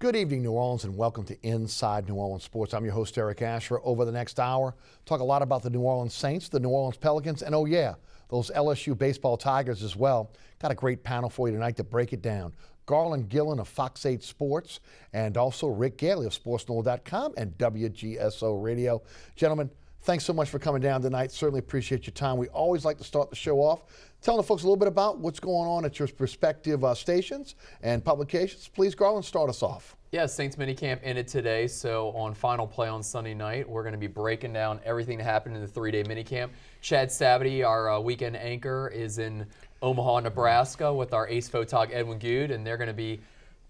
Good evening, New Orleans, and welcome to Inside New Orleans Sports. I'm your host, Eric Asher. Over the next hour, talk a lot about the New Orleans Saints, the New Orleans Pelicans, and oh yeah, those LSU baseball Tigers as well. Got a great panel for you tonight to break it down. Garland Gillen of Fox 8 Sports, and also Rick Gaillee of SportsNola.com and WGSO Radio. Gentlemen, thanks so much for coming down tonight. Certainly appreciate your time. We always like to start the show off telling the folks a little bit about what's going on at your respective stations and publications. Please, Garland, start us off. Yeah, Saints minicamp ended today, so on Final Play on Sunday night, we're going to be breaking down everything that happened in the three-day minicamp. Chad Savity, our weekend anchor, is in Omaha, Nebraska with our ace photog Edwin Good, and they're going to be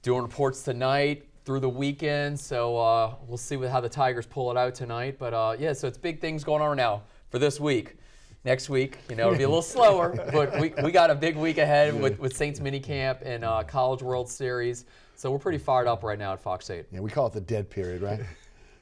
doing reports tonight through the weekend, so we'll see how the Tigers pull it out tonight. But yeah, so it's big things going on now for this week. Next week, it'll be a little slower, but we got a big week ahead with Saints minicamp and College World Series. So we're pretty fired up right now at Fox 8. Yeah, we call it the dead period, right?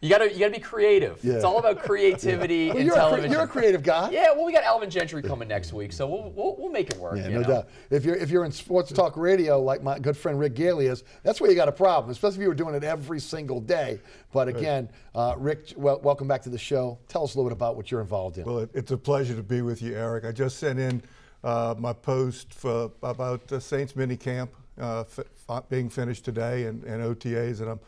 You gotta be creative. Yeah. It's all about creativity in television. You're a creative guy. Yeah, well, we got Alvin Gentry coming next week, so we'll make it work. Yeah, no doubt. If you're in sports talk radio like my good friend Rick Gaillee is, that's where you got a problem, especially if you were doing it every single day. But again, Rick, welcome back to the show. Tell us a little bit about what you're involved in. Well, it's a pleasure to be with you, Eric. I just sent in my post about the Saints minicamp being finished today and OTAs, and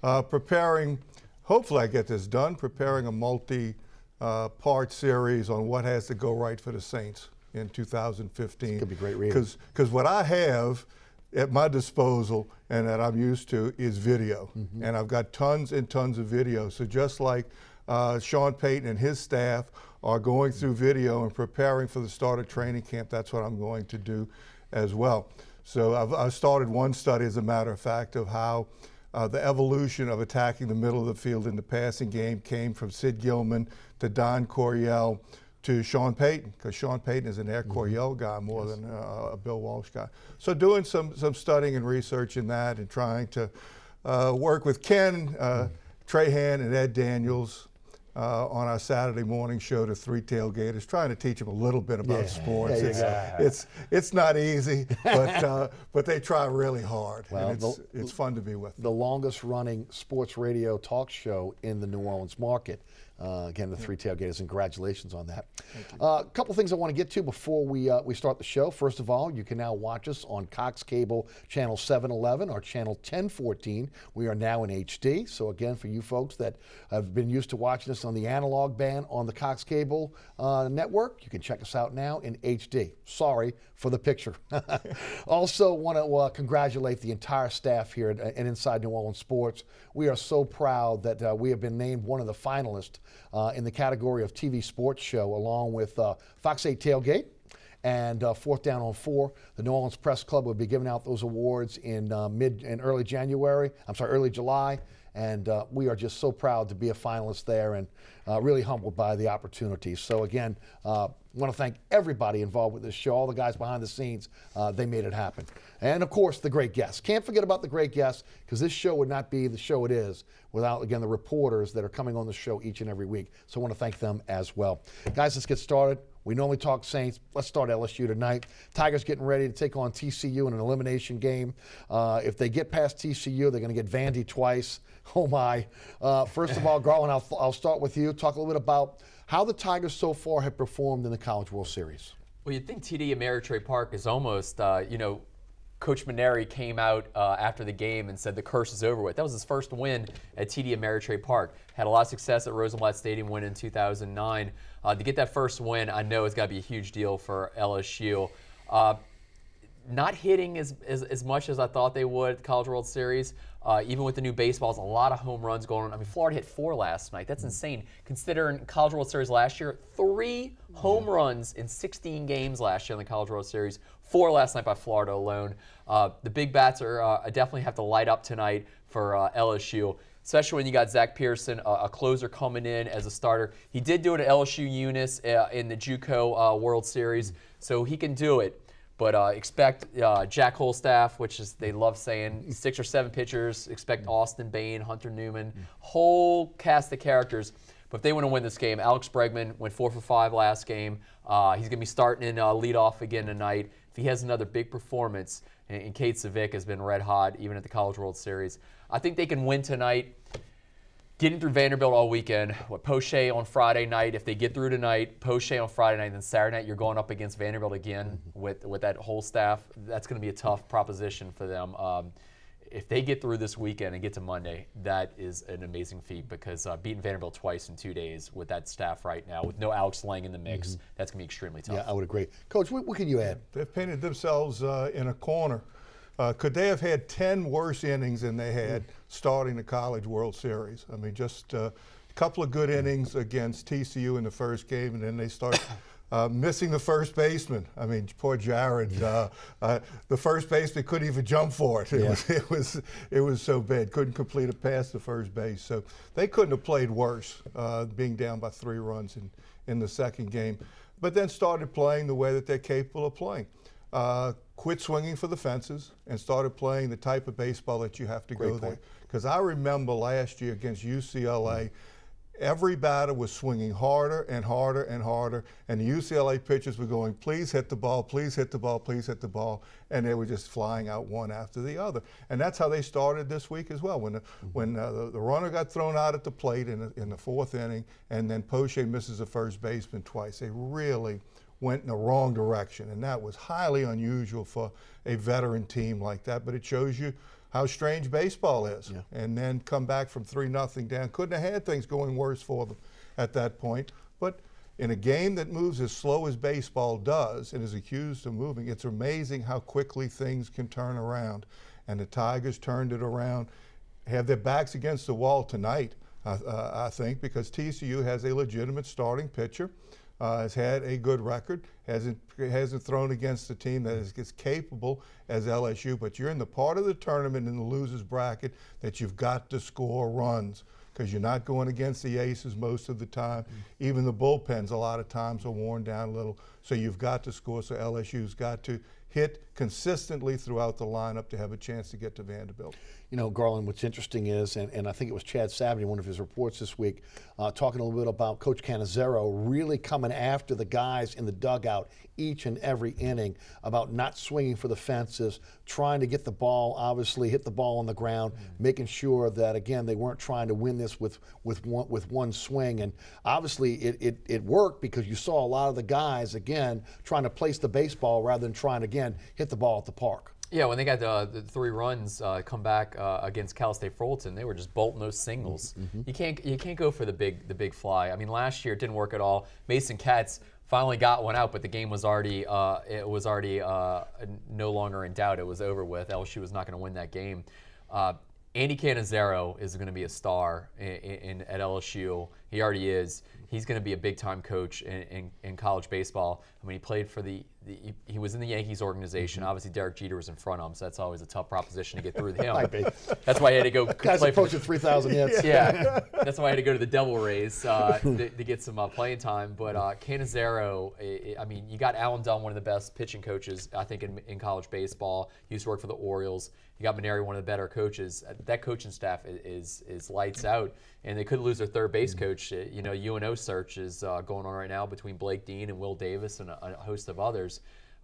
I'm preparing. Hopefully I get this done, preparing a multi-part series on what has to go right for the Saints in 2015. It's going to be great reading. Because what I have at my disposal and that I'm used to is video. Mm-hmm. And I've got tons and tons of video. So just like Sean Payton and his staff are going through video and preparing for the start of training camp, that's what I'm going to do as well. So I've started one study, as a matter of fact, of how the evolution of attacking the middle of the field in the passing game came from Sid Gilman to Don Coryell to Sean Payton, because Sean Payton is an Air Coryell guy more than a Bill Walsh guy. So doing some studying and research in that and trying to work with Ken Trahan and Ed Daniels on our Saturday morning show, The Three Tailgaters, trying to teach them a little bit about sports. It's not easy, but they try really hard. Well, and it's fun to be with. The longest running sports radio talk show in the New Orleans market. Again, the Three Tailgaters, and congratulations on that. A couple things I want to get to before we start the show. First of all, you can now watch us on Cox Cable Channel 711 or Channel 1014. We are now in HD. So again, for you folks that have been used to watching us on the analog band on the Cox Cable network, you can check us out now in HD. Sorry for the picture. Also want to congratulate the entire staff here at Inside New Orleans Sports. We are so proud that we have been named one of the finalists in the category of TV sports show, along with Fox 8 Tailgate and Fourth Down on 4. The New Orleans Press Club will be giving out those awards in early July. And we are just so proud to be a finalist there and really humbled by the opportunity. So again, want to thank everybody involved with this show, all the guys behind the scenes. They made it happen. And of course, the great guests. Can't forget about the great guests, because this show would not be the show it is without, again, the reporters that are coming on the show each and every week. So I want to thank them as well. Guys, let's get started. We normally talk Saints. Let's start LSU tonight. Tigers getting ready to take on TCU in an elimination game. If they get past TCU, they're going to get Vandy twice. Oh, my. First of all, Garland, I'll start with you. Talk a little bit about how the Tigers so far have performed in the College World Series. Well, you'd think TD Ameritrade Park is almost, Coach Maneri came out after the game and said the curse is over with. That was his first win at TD Ameritrade Park. Had a lot of success at Rosenblatt Stadium win in 2009. To get that first win, I know it's got to be a huge deal for LSU. Not hitting as much as I thought they would at the College World Series. Even with the new baseballs, a lot of home runs going on. I mean, Florida hit 4 last night. That's insane. Considering College World Series last year, 3 home runs in 16 games last year in the College World Series. 4 last night by Florida alone. The big bats are definitely have to light up tonight for LSU, especially when you got Zach Pearson, a closer, coming in as a starter. He did do it at LSU Eunice in the JUCO World Series, so he can do it. But expect Jack Holstaff, which is they love saying 6 or 7 pitchers. Expect Austin Bain, Hunter Newman, whole cast of characters. But if they want to win this game, Alex Bregman went 4 for 5 last game. He's going to be starting in leadoff again tonight. he has another big performance, and Kate Savick has been red hot even at the College World Series, I think they can win tonight. Getting through Vanderbilt all weekend, Poche on Friday night. If they get through tonight, Poche on Friday night, then Saturday night you're going up against Vanderbilt again with that whole staff. That's going to be a tough proposition for them. If they get through this weekend and get to Monday, that is an amazing feat, because beating Vanderbilt twice in 2 days with that staff right now, with no Alex Lang in the mix, that's going to be extremely tough. Yeah, I would agree. Coach, what can you add? They've painted themselves in a corner. Could they have had 10 worse innings than they had starting the College World Series? I mean, just a couple of good innings against TCU in the first game, and then they start missing the first baseman. I mean, poor Jared. The first baseman couldn't even jump for it. It was so bad. Couldn't complete a pass to first base. So they couldn't have played worse, being down by 3 runs in the second game. But then started playing the way that they're capable of playing. Quit swinging for the fences and started playing the type of baseball that you have to go there. Because I remember last year against UCLA, every batter was swinging harder and harder and harder, and the UCLA pitchers were going, please hit the ball, please hit the ball, please hit the ball, and they were just flying out one after the other. And that's how they started this week as well. When the runner got thrown out at the plate in the 4th inning, and then Poche misses the first baseman twice, they really went in the wrong direction, and that was highly unusual for a veteran team like that. But it shows you how strange baseball is. Yeah. And then come back from 3-0 down. Couldn't have had things going worse for them at that point. But in a game that moves as slow as baseball does and is accused of moving, it's amazing how quickly things can turn around. And the Tigers turned it around, have their backs against the wall tonight, I think, because TCU has a legitimate starting pitcher. Has had a good record, hasn't thrown against a team that is as capable as LSU, but you're in the part of the tournament in the losers bracket that you've got to score runs, because you're not going against the aces most of the time. Even the bullpens a lot of times are worn down a little, so you've got to score. So LSU's got to hit consistently throughout the lineup to have a chance to get to Vanderbilt. You know, Garland, what's interesting is, and I think it was Chad Savage in one of his reports this week, talking a little bit about Coach Cannizzaro really coming after the guys in the dugout each and every inning about not swinging for the fences, trying to get the ball, obviously hit the ball on the ground, making sure that, again, they weren't trying to win this with one swing. And obviously it worked, because you saw a lot of the guys, again, trying to place the baseball rather than trying to, again, hit the ball at the park. Yeah, when they got the 3 runs come back against Cal State Fulton, they were just bolting those singles. You can't go for the big fly. I mean, last year it didn't work at all. Mason Katz finally got one out, but the game was already no longer in doubt. It was over with. LSU was not going to win that game. Andy Cannizzaro is going to be a star at LSU. He already is. He's going to be a big-time coach in college baseball. I mean, he played for he was in the Yankees organization. Obviously, Derek Jeter was in front of him, so that's always a tough proposition to get through him. That's why he had to go Guys play approaching 3,000 hits. Yeah, that's why I had to go to the Devil Rays to get some playing time. But Cannizzaro, I mean, you got Alan Dunn, one of the best pitching coaches, I think, in college baseball. He used to work for the Orioles. You got Maneri, one of the better coaches. That coaching staff is lights out, and they could lose their third base coach. You know, UNO search is going on right now between Blake Dean and Will Davis and a host of others.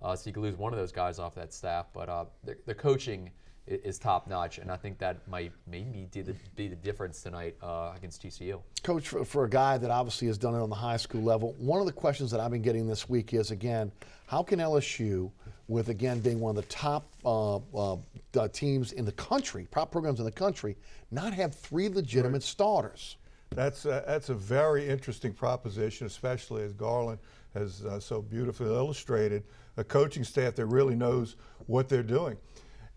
So you could lose one of those guys off that staff. But the coaching is top notch, and I think that might maybe be the difference tonight against TCU. Coach, for a guy that obviously has done it on the high school level, one of the questions that I've been getting this week is, again, how can LSU, with, again, being one of the top teams in the country, top programs in the country, not have 3 legitimate starters? That's a very interesting proposition, especially as Garland has so beautifully illustrated, a coaching staff that really knows what they're doing.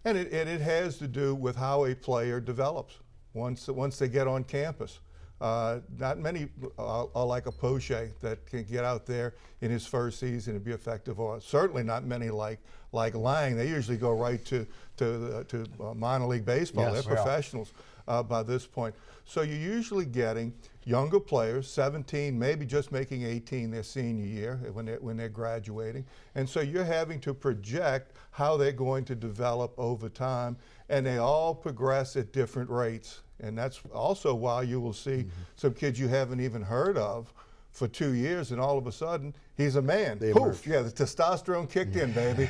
And it has to do with how a player develops once they get on campus. Not many are like a Poche that can get out there in his first season and be effective, or certainly not many like Lang. They usually go right to minor league baseball. Yes, they're professionals by this point. So you're usually getting younger players, 17, maybe just making 18 their senior year when they're graduating. And so you're having to project how they're going to develop over time, and they all progress at different rates. And that's also why you will see some kids you haven't even heard of for 2 years, and all of a sudden he's a man. They Poof! emerged. Yeah, the testosterone kicked in, baby,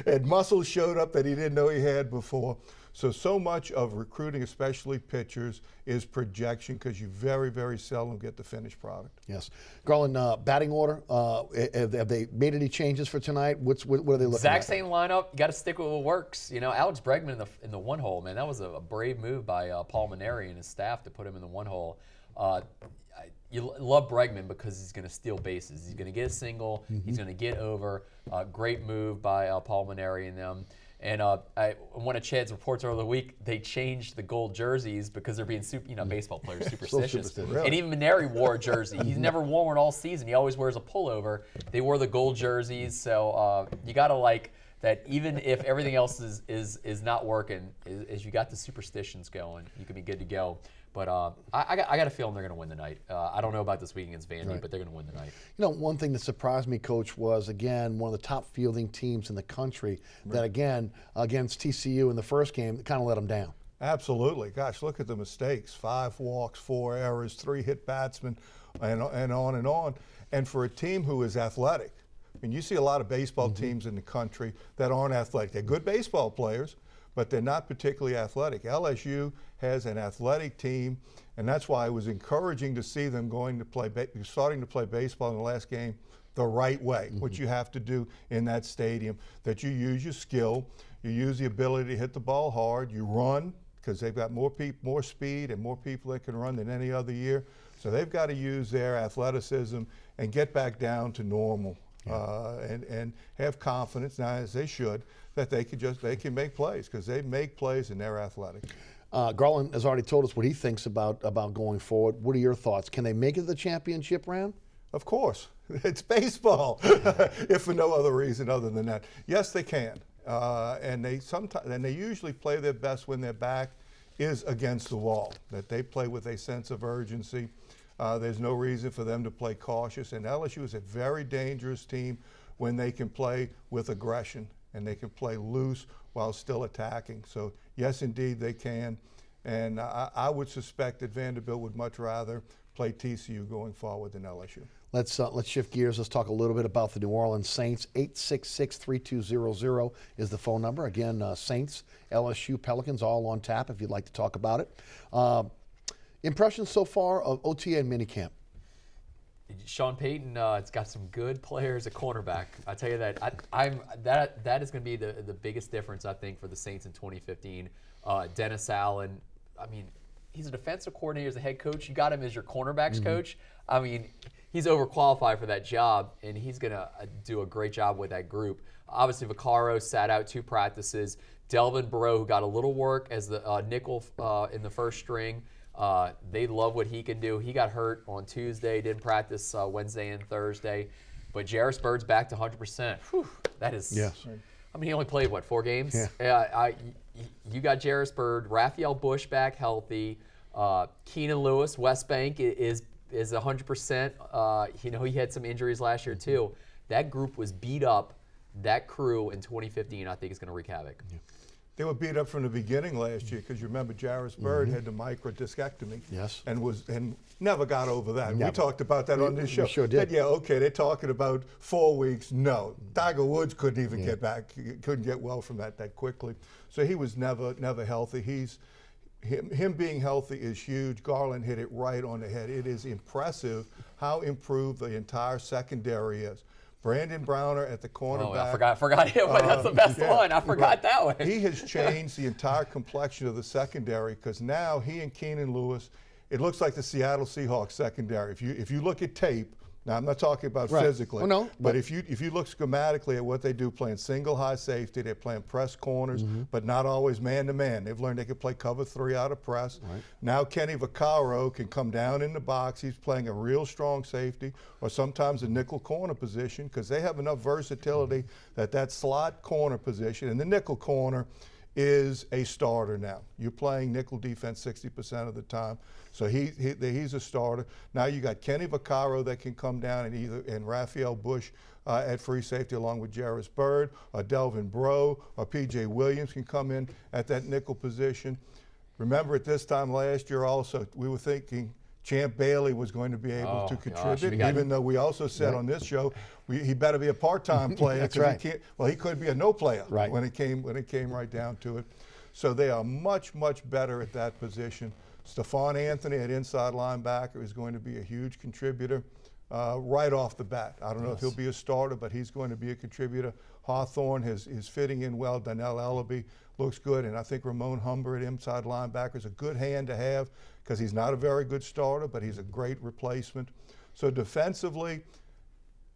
and muscles showed up that he didn't know he had before. So much of recruiting, especially pitchers, is projection, because you very, very seldom get the finished product. Yes. Garland, batting order, have they made any changes for tonight? What are they looking Exact at? same lineup. You got to stick with what works. You know, Alex Bregman in the one hole, man, that was a brave move by Paul Maneri and his staff to put him in the one hole. You love Bregman because he's going to steal bases. He's going to get a single. He's going to get over. Great move by Paul Maneri and them. And one of Chad's reports earlier the week, they changed the gold jerseys because they're being baseball players superstitious. Really? And even Maneri wore a jersey. He's never worn one all season. He always wears a pullover. They wore the gold jerseys, so you got to like that. Even if everything else is not working, as you got the superstitions going, you can be good to go. But I got a feeling they're going to win the night. I don't know about this week against Vandy, but they're going to win the night. You know, one thing that surprised me, Coach, was, again, one of the top fielding teams in the country that, again, against TCU in the first game, kind of let them down. Absolutely. Gosh, look at the mistakes. 5 walks, 4 errors, 3 hit batsmen, and on and on. And for a team who is athletic, I mean, you see a lot of baseball teams in the country that aren't athletic. They're good baseball players, but they're not particularly athletic. LSU has an athletic team, and that's why it was encouraging to see them starting to play baseball in the last game the right way, which you have to do in that stadium, that you use your skill, you use the ability to hit the ball hard, you run, because they've got more speed and more people that can run than any other year. So they've got to use their athleticism and get back down to normal. And have confidence, now as they should, that they can make plays, because they make plays and they're athletic. Garland has already told us what he thinks about going forward. What are your thoughts? Can they make it to the championship round? Of course, it's baseball. If for no other reason other than that, yes, they can. And they usually play their best when their back is against the wall. That they play with a sense of urgency. There's no reason for them to play cautious. And LSU is a very dangerous team when they can play with aggression and they can play loose while still attacking. So yes, indeed, they can. And I would suspect that Vanderbilt would much rather play TCU going forward than LSU. Let's shift gears. Let's talk a little bit about the New Orleans Saints. 866-3200 is the phone number. Again, Saints, LSU, Pelicans, all on tap if you'd like to talk about it. Impressions so far of OTA and minicamp? Sean Payton, it's got some good players at cornerback. I tell you that. That is going to be the biggest difference, I think, for the Saints in 2015. Dennis Allen, I mean, he's a defensive coordinator as a head coach. You got him as your cornerbacks coach. I mean, he's overqualified for that job, and he's going to do a great job with that group. Obviously, Vaccaro sat out 2 practices. Delvin Breaux, who got a little work as the nickel in the first string. They love what he can do. He got hurt on Tuesday, didn't practice Wednesday and Thursday. But Jarris Bird's back to 100%. Whew, that is. Yes. I mean, he only played, 4 games? Yeah. You got Jarris Bird, Raphael Bush back healthy. Keenan Lewis, West Bank is 100%. He had some injuries last year too. That group was beat up. That crew in 2015, I think, is going to wreak havoc. Yeah. They were beat up from the beginning last year, because you remember Jarris Bird had the microdiscectomy. Yes. And never got over that. Never. We talked about that on this show. We sure did. Yeah, okay, they're talking about 4 weeks. No, Tiger Woods couldn't even get back. He couldn't get well from that quickly. So he was never healthy. Him being healthy is huge. Garland hit it right on the head. It is impressive how improved the entire secondary is. Brandon Browner at the cornerback. Oh, I forgot him. That's the best one. I forgot that one. He has changed the entire complexion of the secondary, because now he and Keenan Lewis, it looks like the Seattle Seahawks secondary. If you look at tape, now I'm not talking about physically, but if you look schematically at what they do, playing single high safety, they're playing press corners, but not always man-to-man. They've learned they can play cover 3 out of press. Right. Now Kenny Vaccaro can come down in the box. He's playing a real strong safety, or sometimes a nickel corner position, because they have enough versatility that slot corner position, and the nickel corner is a starter now. You're playing nickel defense 60% of the time, so he's a starter. Now you got Kenny Vaccaro that can come down, and Raphael Bush at free safety along with Jarris Bird, or Delvin Breaux, or P.J. Williams can come in at that nickel position. Remember, at this time last year also, we were thinking Champ Bailey was going to be able to contribute, gosh, even though we also said on this show he better be a part-time player That's because right. he can't. Well, he could be a no player Right. when it came right down to it. So they are much better at that position. Stephon Anthony at inside linebacker is going to be a huge contributor right off the bat. I don't know if he'll be a starter, but he's going to be a contributor. Hawthorne is fitting in well. Donnell Ellaby looks good, and I think Ramon Humber at inside linebacker is a good hand to have because he's not a very good starter, but he's a great replacement. So defensively,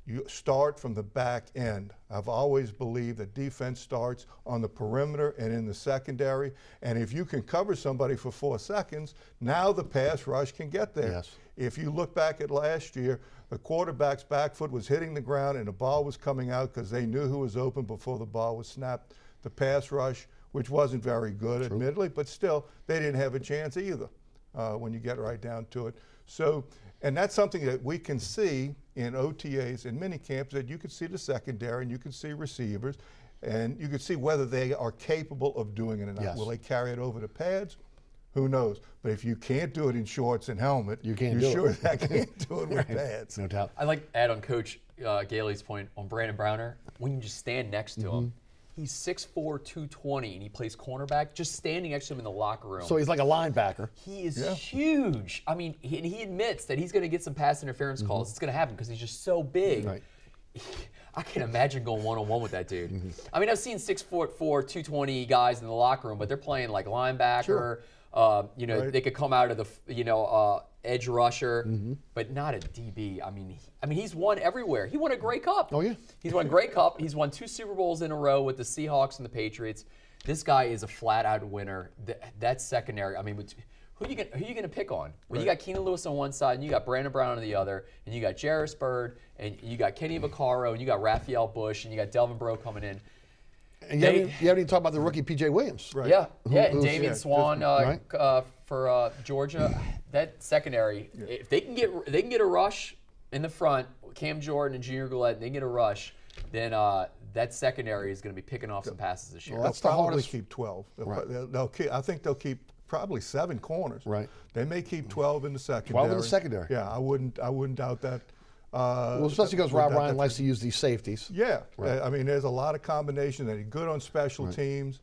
you start from the back end. I've always believed that defense starts on the perimeter and in the secondary, and if you can cover somebody for 4 seconds, now the pass rush can get there. Yes. If you look back at last year, the quarterback's back foot was hitting the ground and the ball was coming out because they knew who was open before the ball was snapped. The pass rush, which wasn't very good, admittedly, but still, they didn't have a chance either when you get right down to it. So, and that's something that we can see in OTAs and mini camps, that you can see the secondary and you can see receivers and you can see whether they are capable of doing it or not. Yes. Will they carry it over to pads? Who knows? But if you can't do it in shorts and helmet, You can't you're do sure it. that can't do it with pads. No doubt. I like to add on Coach Gailey's point on Brandon Browner. When you just stand next to him, he's 6'4", 220, and he plays cornerback. Just standing next to him in the locker room. So he's like a linebacker. He is huge. I mean, he admits that he's going to get some pass interference calls. It's going to happen because he's just so big. Right. I can imagine going one-on-one with that dude. I mean, I've seen 6'4", 220 guys in the locker room, but they're playing like linebacker. Sure. They could come out of the, edge rusher, but not a DB. I mean, he's won everywhere. He won a Grey Cup. Oh, yeah. He's won Grey Cup. He's won 2 Super Bowls in a row with the Seahawks and the Patriots. This guy is a flat-out winner. That secondary. I mean, who are you going to pick on? When you got Keenan Lewis on one side, and you got Brandon Brown on the other, and you got Jarris Byrd, and you got Kenny Vaccaro, and you got Raphael Bush, and you got Delvin Breaux coming in. And you haven't even talked about the rookie P.J. Williams. Right. Yeah, and who's- Damian Swan for Georgia. That secondary, if they can get a rush in the front, Cam Jordan and Junior Galette, they can get a rush, then that secondary is going to be picking off some passes this year. Well, They'll that's the probably hardest. keep 12. Right. I think they'll keep probably 7 corners. Right. They may keep 12 in the secondary. 12 in the secondary. Yeah, I wouldn't doubt that. Well, especially because Rob Ryan likes to use these safeties. Yeah, Right. I mean, there's a lot of combination that he's good on special teams.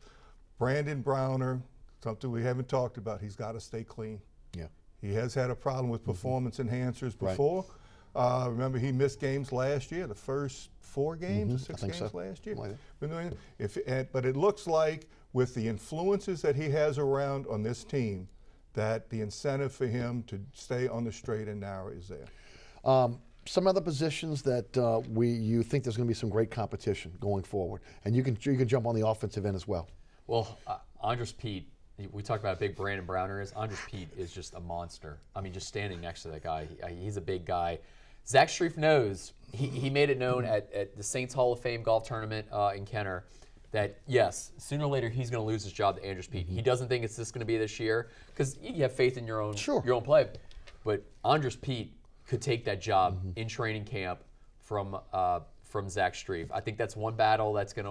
Brandon Browner, something we haven't talked about, he's got to stay clean. Yeah. He has had a problem with performance enhancers before. Remember, he missed games last year, the first 4 games or 6 think games so. last year. Like But it looks like with the influences that he has around on this team, that the incentive for him to stay on the straight and narrow is there. Some other positions that you think there's going to be some great competition going forward, and you can jump on the offensive end as well. Well, Andres Pete, we talked about how big Brandon Browner is. Andres Pete is just a monster. I mean, just standing next to that guy, he's a big guy. Zach Strief knows, he made it known at the Saints Hall of Fame golf tournament in Kenner that, yes, sooner or later he's going to lose his job to Andres Pete. He doesn't think it's just going to be this year because you have faith in your own play. But Andres Pete could take that job in training camp from Zach Strief. I think that's one battle that's you're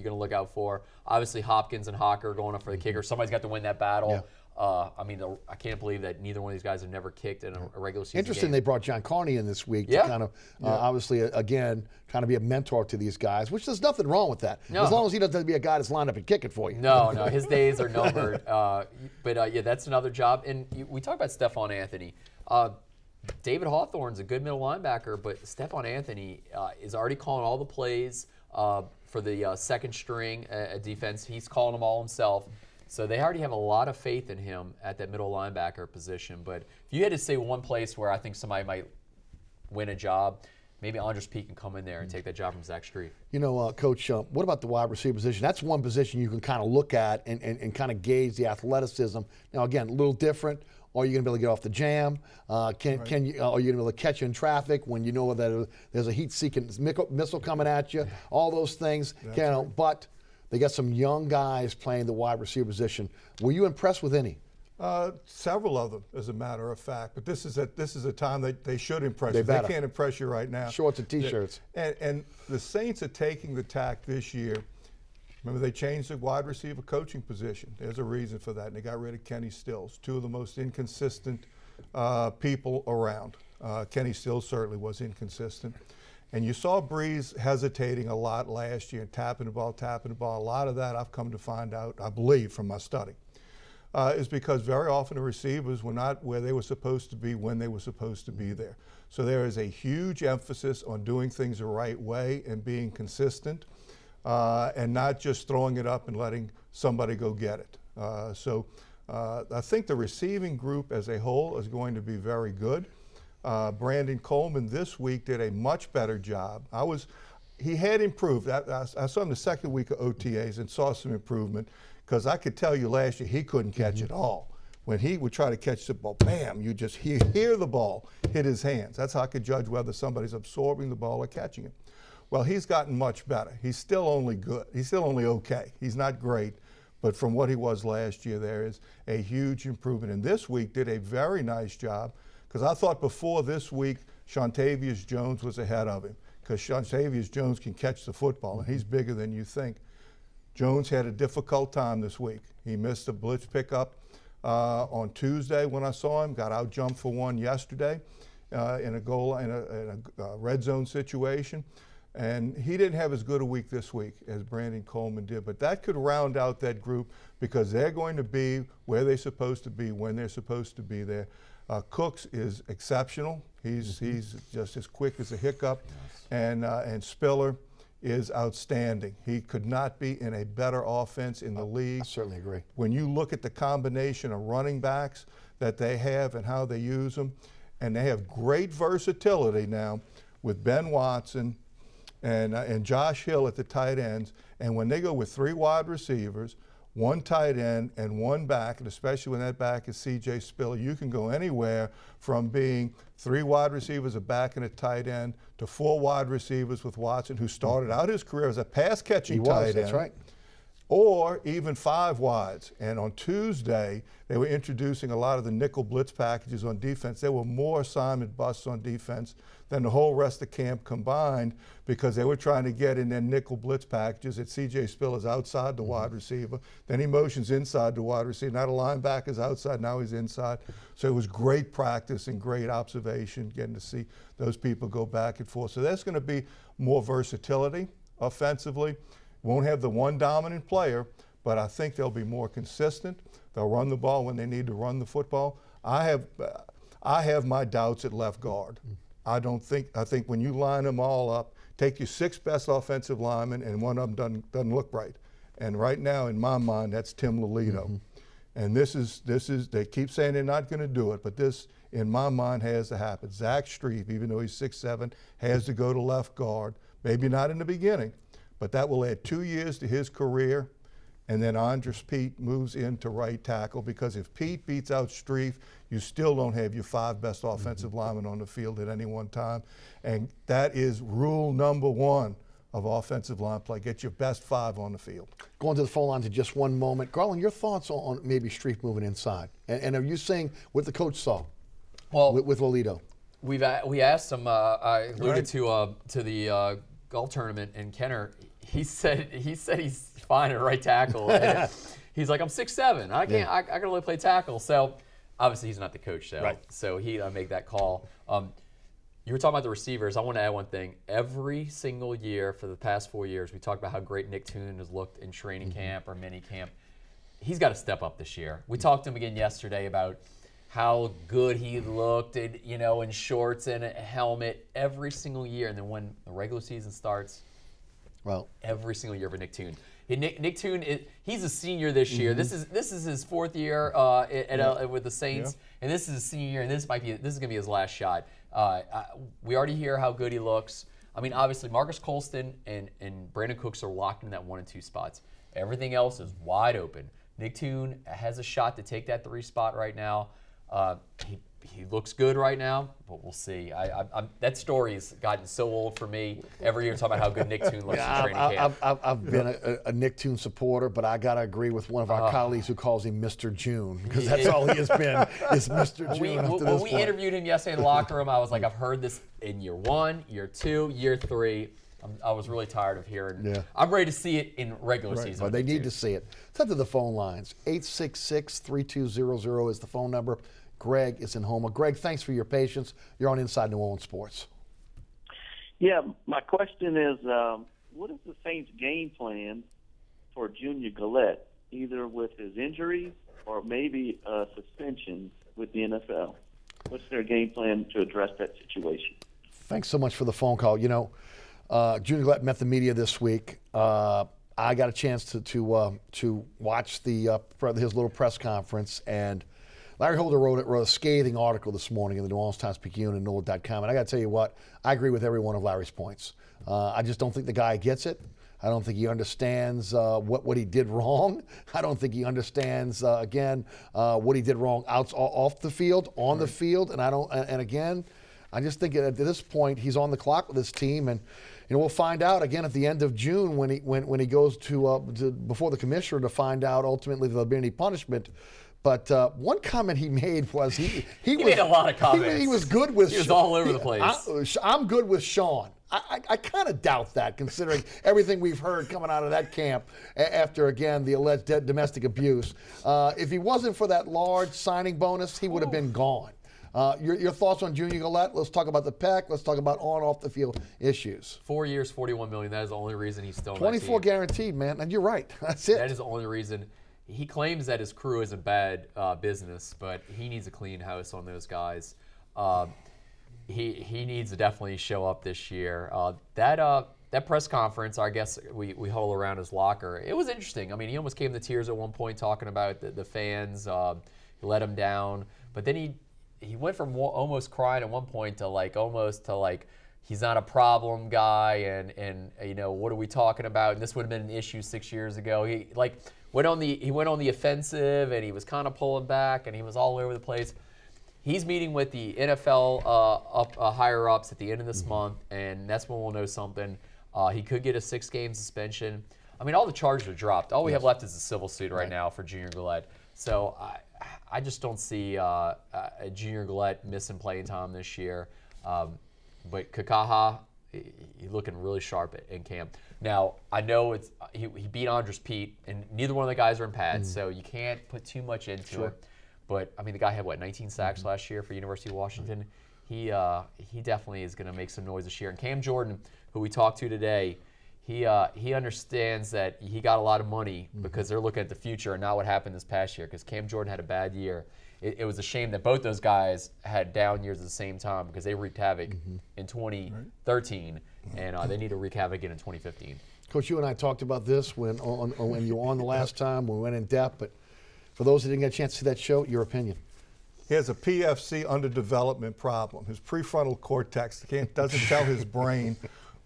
gonna look out for. Obviously, Hopkins and Hawker going up for the kicker. Somebody's got to win that battle. Yeah. I mean, I can't believe that neither one of these guys have never kicked in a regular season Interesting, game. they brought John Carney in this week to kind of, obviously, again, kind of be a mentor to these guys, which there's nothing wrong with that. No. As long as he doesn't have to be a guy that's lined up and kicking for you. No, his days are numbered. But that's another job. And we talk about Stephon Anthony. David Hawthorne's a good middle linebacker, but Stephon Anthony is already calling all the plays for the second string defense. He's calling them all himself. So they already have a lot of faith in him at that middle linebacker position. But if you had to say one place where I think somebody might win a job, maybe Andres Pete can come in there and take that job from Zach Strief. You know, Coach, what about the wide receiver position? That's one position you can kind of look at and kind of gauge the athleticism. Now, again, a little different. Are you going to be able to get off the jam? Are you going to be able to catch in traffic when you know that there's a heat-seeking missile coming at you? All those things. But they got some young guys playing the wide receiver position. Were you impressed with any? Several of them, as a matter of fact. But this is a time that they should impress you. better. They can't impress you right now. Shorts and T-shirts. And the Saints are taking the tack this year. Remember, they changed the wide receiver coaching position. There's a reason for that. And they got rid of Kenny Stills, 2 of the most inconsistent people around. Kenny Still certainly was inconsistent. And you saw Breeze hesitating a lot last year, tapping the ball. A lot of that I've come to find out, I believe, from my study, is because very often the receivers were not where they were supposed to be when they were supposed to be there. So there is a huge emphasis on doing things the right way and being consistent, and not just throwing it up and letting somebody go get it. I think the receiving group as a whole is going to be very good. Brandon Coleman this week did a much better job. He had improved. I saw him the second week of OTAs and saw some improvement, because I could tell you last year he couldn't catch it all. When he would try to catch the ball, bam, you just hear the ball hit his hands. That's how I could judge whether somebody's absorbing the ball or catching it. Well, he's gotten much better. He's still only good. He's still only okay. He's not great, but from what he was last year, there is a huge improvement. And this week did a very nice job, because I thought before this week, Shontavious Jones was ahead of him, because Shontavious Jones can catch the football, and he's bigger than you think. Jones had a difficult time this week. He missed a blitz pickup on Tuesday when I saw him, got out jumped for one yesterday in a red zone situation. And he didn't have as good a week this week as Brandon Coleman did, but that could round out that group, because they're going to be where they're supposed to be when they're supposed to be there. Cooks is exceptional. He's just as quick as a hiccup, and Spiller is outstanding. He could not be in a better offense in the league. I certainly agree. When you look at the combination of running backs that they have and how they use them, and they have great versatility now with Ben Watson and Josh Hill at the tight ends, and when they go with 3 wide receivers, 1 tight end, and 1 back, and especially when that back is C.J. Spiller, you can go anywhere from being 3 wide receivers, a back and a tight end, to 4 wide receivers with Watson, who started out his career as a pass-catching tight end. That's right. Or even 5 wides. And on Tuesday, they were introducing a lot of the nickel blitz packages on defense. There were more assignment busts on defense than the whole rest of camp combined, because they were trying to get in their nickel blitz packages that C.J. Spiller's outside the wide receiver. Then he motions inside the wide receiver. Now the linebacker's outside, now he's inside. So it was great practice and great observation, getting to see those people go back and forth. So there's going to be more versatility offensively. Won't have the one dominant player, but I think they'll be more consistent. They'll run the ball when they need to run the football. I have my doubts at left guard. I think when you line them all up, take your 6 best offensive linemen, and one of them doesn't look right. And right now, in my mind, that's Tim Lolito. And this is they keep saying they're not going to do it, but this, in my mind, has to happen. Zach Strief, even though he's 6'7", has to go to left guard. Maybe not in the beginning, but that will add 2 years to his career. And then Andres Pete moves into right tackle, because if Pete beats out Strief, you still don't have your 5 best offensive linemen on the field at any one time. And that is rule number 1 of offensive line play. Get your best 5 on the field. Going to the phone lines in just one moment. Garland, your thoughts on maybe Strief moving inside? And are you saying what the coach saw with Lolito? We asked him, I alluded to the golf tournament in Kenner. He said he's fine at right tackle. He's like, I'm 6'7". I can't. I can only play tackle. So obviously he's not the coach, though. Right. So he make that call. You were talking about the receivers. I want to add one thing. Every single year for the past 4 years, we talked about how great Nick Toon has looked in training camp or mini camp. He's got to step up this year. We talked to him again yesterday about how good he looked, in shorts and a helmet every single year. And then when the regular season starts, every single year for Nick Toon. Nick Toon, he's a senior this year. This is his 4th year with the Saints, and this is his senior year, and this is going to be his last shot. We already hear how good he looks. I mean, obviously Marcus Colston and Brandon Cooks are locked in that 1 and 2 spots. Everything else is wide open. Nick Toon has a shot to take that 3 spot right now. He looks good right now, but we'll see. That story has gotten so old for me. Every year talking about how good Nick Toon looks in training camp. I've been a Nick Toon supporter, but I got to agree with one of our colleagues who calls him Mr. June, because that's all he has been, is Mr. June. When we interviewed him yesterday in the locker room, I was like, I've heard this in year 1, year 2, year 3. I was really tired of hearing. Yeah. I'm ready to see it in regular season. Well, they need to see it. Let's head to the phone lines. 866-3200 is the phone number. Greg is in Houma. Greg, thanks for your patience. You're on Inside New Orleans Sports. Yeah, my question is, what is the Saints' game plan for Junior Galette, either with his injuries or maybe suspensions with the NFL? What's their game plan to address that situation? Thanks so much for the phone call. You know, Junior Galette met the media this week. I got a chance to watch his little press conference, and Larry Holder wrote a scathing article this morning in the New Orleans Times-Picayune and NOLA.com, and I got to tell you what, I agree with every one of Larry's points. I just don't think the guy gets it. I don't think he understands what he did wrong. I don't think he understands what he did wrong off the field, on the field, and again, I just think at this point he's on the clock with this team, and we'll find out again at the end of June when he goes to before the commissioner to find out ultimately if there'll be any punishment. But one comment he made was he made a lot of comments. He was good with. He was all over the place. I'm good with Sean. I kind of doubt that, considering everything we've heard coming out of that camp after, again, the alleged domestic abuse. If he wasn't for that large signing bonus, he would have been gone. Your thoughts on Junior Galette? Let's talk about the PEC. Let's talk about off the field issues. 4 years, $41 million. That is the only reason he's still 24 guaranteed, man. And you're right. That's it. That is the only reason. He claims that his crew is a bad business, but he needs a clean house on those guys. He needs to definitely show up this year. That press conference, I guess we huddle around his locker. It was interesting. I mean, he almost came to tears at one point talking about the fans. He let him down, but then he went from almost crying at one point to almost he's not a problem guy, and what are we talking about? And this would have been an issue 6 years ago. He went on the offensive, and he was kind of pulling back, and he was all over the place. He's meeting with the NFL higher ups at the end of this month, and that's when we'll know something. He could get a 6-game suspension. I mean, all the charges are dropped. All we have left is a civil suit right now for Junior Galette. So I just don't see a Junior Galette missing playing time this year. But Kakaha, he's looking really sharp in camp. Now, I know he beat Andres Pete, and neither one of the guys are in pads, so you can't put too much into it. But, I mean, the guy had, 19 sacks last year for University of Washington. He definitely is going to make some noise this year. And Cam Jordan, who we talked to today, he understands that he got a lot of money because they're looking at the future and not what happened this past year, because Cam Jordan had a bad year. It was a shame that both those guys had down years at the same time because they wreaked havoc in 2013, and they need to wreak havoc again in 2015. Coach, you and I talked about this when you were on the last time, when we went in depth, but for those who didn't get a chance to see that show, your opinion. He has a PFC underdevelopment problem. His prefrontal cortex doesn't tell his brain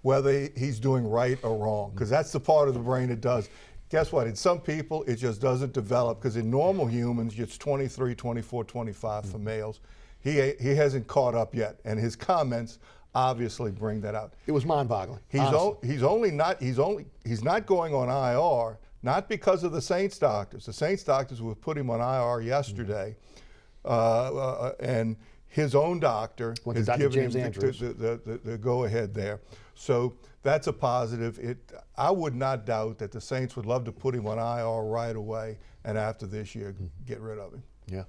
whether he's doing right or wrong, because that's the part of the brain that does. Guess what? In some people, it just doesn't develop, because in normal humans, it's 23, 24, 25 for males. He hasn't caught up yet, and his comments obviously bring that out. It was mind-boggling. He's not going on IR, not because of the Saints doctors. The Saints doctors would put him on IR yesterday, and his own doctor is giving him the go-ahead there. So that's a positive. I would not doubt that the Saints would love to put him on IR right away, and after this year, get rid of him. Yeah,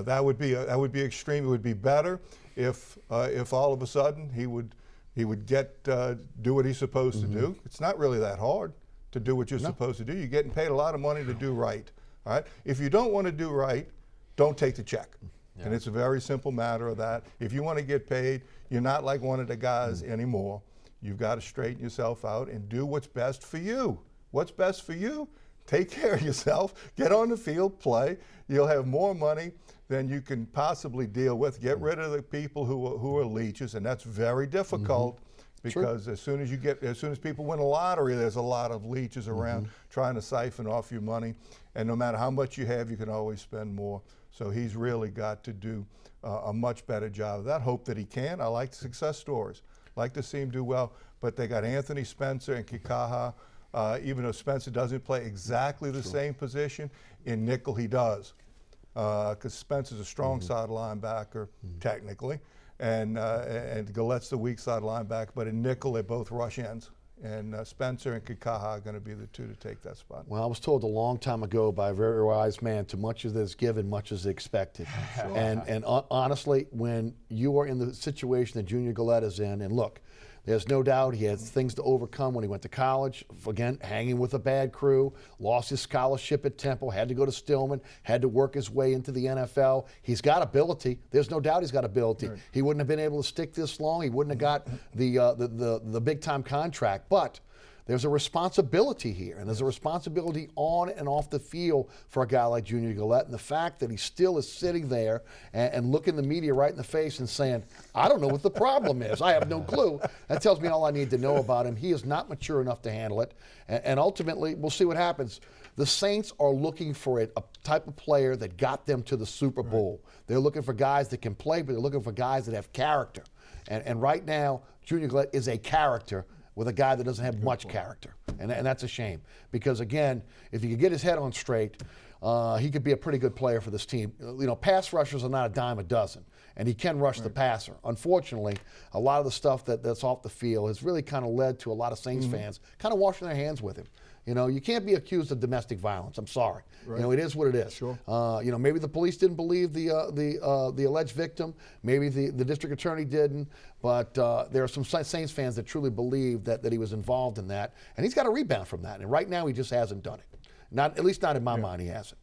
that would be extreme. It would be better if all of a sudden he would do what he's supposed to do. It's not really that hard to do what you're supposed to do. You're getting paid a lot of money to do right. All right. If you don't want to do right, don't take the check. Yeah. And it's a very simple matter of that. If you want to get paid, you're not like one of the guys anymore. You've got to straighten yourself out and do what's best for you. What's best for you? Take care of yourself. Get on the field, play. You'll have more money than you can possibly deal with. Get rid of the people who are leeches, and that's very difficult because as soon as people win a lottery, there's a lot of leeches around trying to siphon off your money. And no matter how much you have, you can always spend more. So he's really got to do a much better job of that. Hope that he can. I like success stories. Like to see him do well, but they got Anthony Spencer and Kikaha. Even though Spencer doesn't play exactly the same position, in nickel he does, because Spencer's a strong side linebacker technically, and Galette's the weak side linebacker. But in nickel, they both rush ends, And Spencer and Kikaha are going to be the two to take that spot. Well, I was told a long time ago by a very wise man, to much as is given, much is expected. Sure. And honestly, when you are in the situation that Junior Galette is in, and look, there's no doubt he has things to overcome when he went to college. Again, hanging with a bad crew, lost his scholarship at Temple, had to go to Stillman, had to work his way into the NFL. He's got ability. There's no doubt he's got ability. Right. He wouldn't have been able to stick this long. He wouldn't have got the big time contract. But there's a responsibility here, and there's a responsibility on and off the field for a guy like Junior Galette. And the fact that he still is sitting there and looking the media right in the face and saying, I don't know what the problem is. I have no clue. That tells me all I need to know about him. He is not mature enough to handle it. And ultimately, we'll see what happens. The Saints are looking for a type of player that got them to the Super Bowl. They're looking for guys that can play, but they're looking for guys that have character. And right now, Junior Galette is a character with a guy that doesn't have much character. And that's a shame. Because, again, if he could get his head on straight, he could be a pretty good player for this team. You know, pass rushers are not a dime a dozen, and he can rush the passer. Unfortunately, a lot of the stuff that's off the field has really kind of led to a lot of Saints fans kind of washing their hands with him. You know, you can't be accused of domestic violence. I'm sorry. Right. You know, it is what it is. Sure. You know, maybe the police didn't believe the alleged victim. Maybe the district attorney didn't. But there are some Saints fans that truly believe that he was involved in that, and he's got to rebound from that. And right now, he just hasn't done it. At least not in my mind, he hasn't.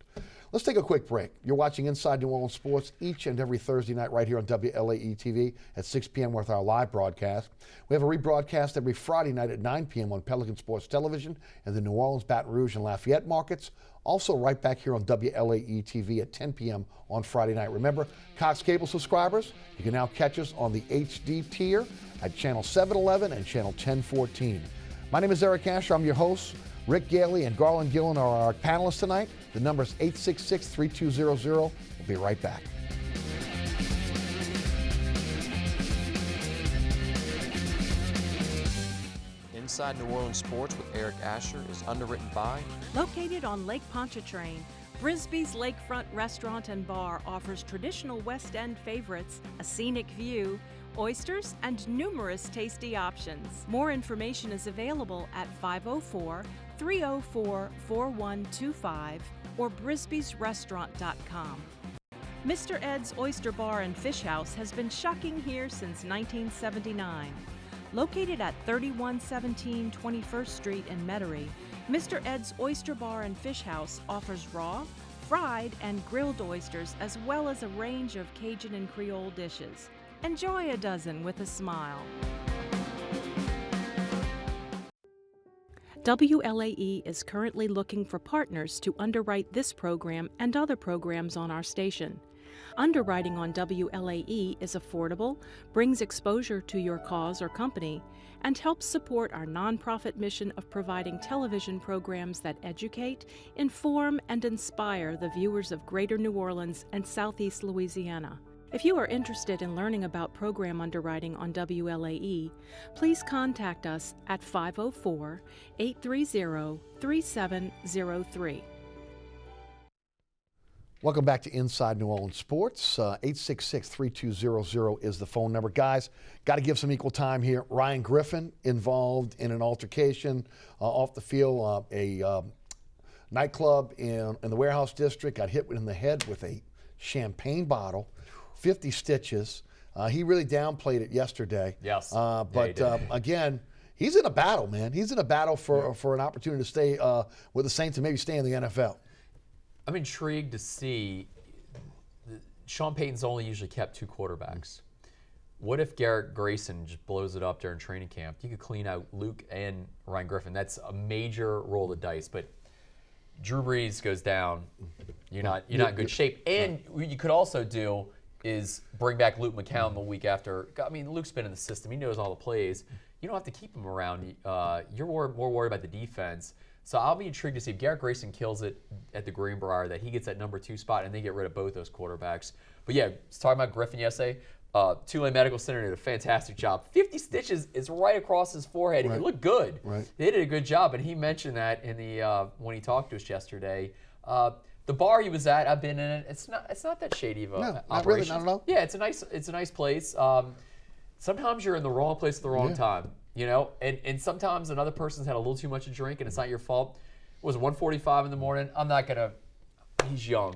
Let's take a quick break. You're watching Inside New Orleans Sports each and every Thursday night right here on WLAE-TV at 6 p.m. with our live broadcast. We have a rebroadcast every Friday night at 9 p.m. on Pelican Sports Television in the New Orleans, Baton Rouge, and Lafayette markets. Also right back here on WLAE-TV at 10 p.m. on Friday night. Remember, Cox Cable subscribers, you can now catch us on the HD tier at Channel 711 and Channel 1014. My name is Eric Asher. I'm your host. Rick Gaillee and Garland Gillen are our panelists tonight. The number is 866-3200. We'll be right back. Inside New Orleans Sports with Eric Asher is underwritten by... Located on Lake Pontchartrain, Brisbee's Lakefront Restaurant and Bar offers traditional West End favorites, a scenic view, oysters, and numerous tasty options. More information is available at 504-304-4125 or brisbeesrestaurant.com. Mr. Ed's Oyster Bar and Fish House has been shucking here since 1979. Located at 3117 21st Street in Metairie, Mr. Ed's Oyster Bar and Fish House offers raw, fried, and grilled oysters as well as a range of Cajun and Creole dishes. Enjoy a dozen with a smile. WLAE is currently looking for partners to underwrite this program and other programs on our station. Underwriting on WLAE is affordable, brings exposure to your cause or company, and helps support our nonprofit mission of providing television programs that educate, inform, and inspire the viewers of Greater New Orleans and Southeast Louisiana. If you are interested in learning about program underwriting on WLAE, please contact us at 504-830-3703. Welcome back to Inside New Orleans Sports. 866-3200 is the phone number. Guys, got to give some equal time here. Ryan Griffin involved in an altercation off the field. A nightclub in the Warehouse District got hit in the head with a champagne bottle, 50 stitches. He really downplayed it yesterday. Yes. Again, he's in a battle, man. He's in a battle for an opportunity to stay with the Saints and maybe stay in the NFL. I'm intrigued to see. Sean Payton's only usually kept two quarterbacks. What if Garrett Grayson just blows it up during training camp? You could clean out Luke and Ryan Griffin. That's a major roll of dice. But Drew Brees goes down. You're not in good shape. And what you could also do is bring back Luke McCown the week after. I mean, Luke's been in the system. He knows all the plays. You don't have to keep him around. You're more worried about the defense. So I'll be intrigued to see if Garrett Grayson kills it at the Greenbrier, that he gets that number 2 spot and they get rid of both those quarterbacks. But yeah, talking about Griffin yesterday, Tulane Medical Center did a fantastic job. 50 stitches is right across his forehead. Right. It looked good. Right. They did a good job, and he mentioned that in the when he talked to us yesterday. The bar he was at, I've been in it. It's not that shady of a operation. Not really, not at all. Yeah, it's a nice place. Sometimes you're in the wrong place at the wrong time. You know, and sometimes another person's had a little too much to drink, and it's not your fault. It was 1:45 in the morning. I'm not gonna. He's young.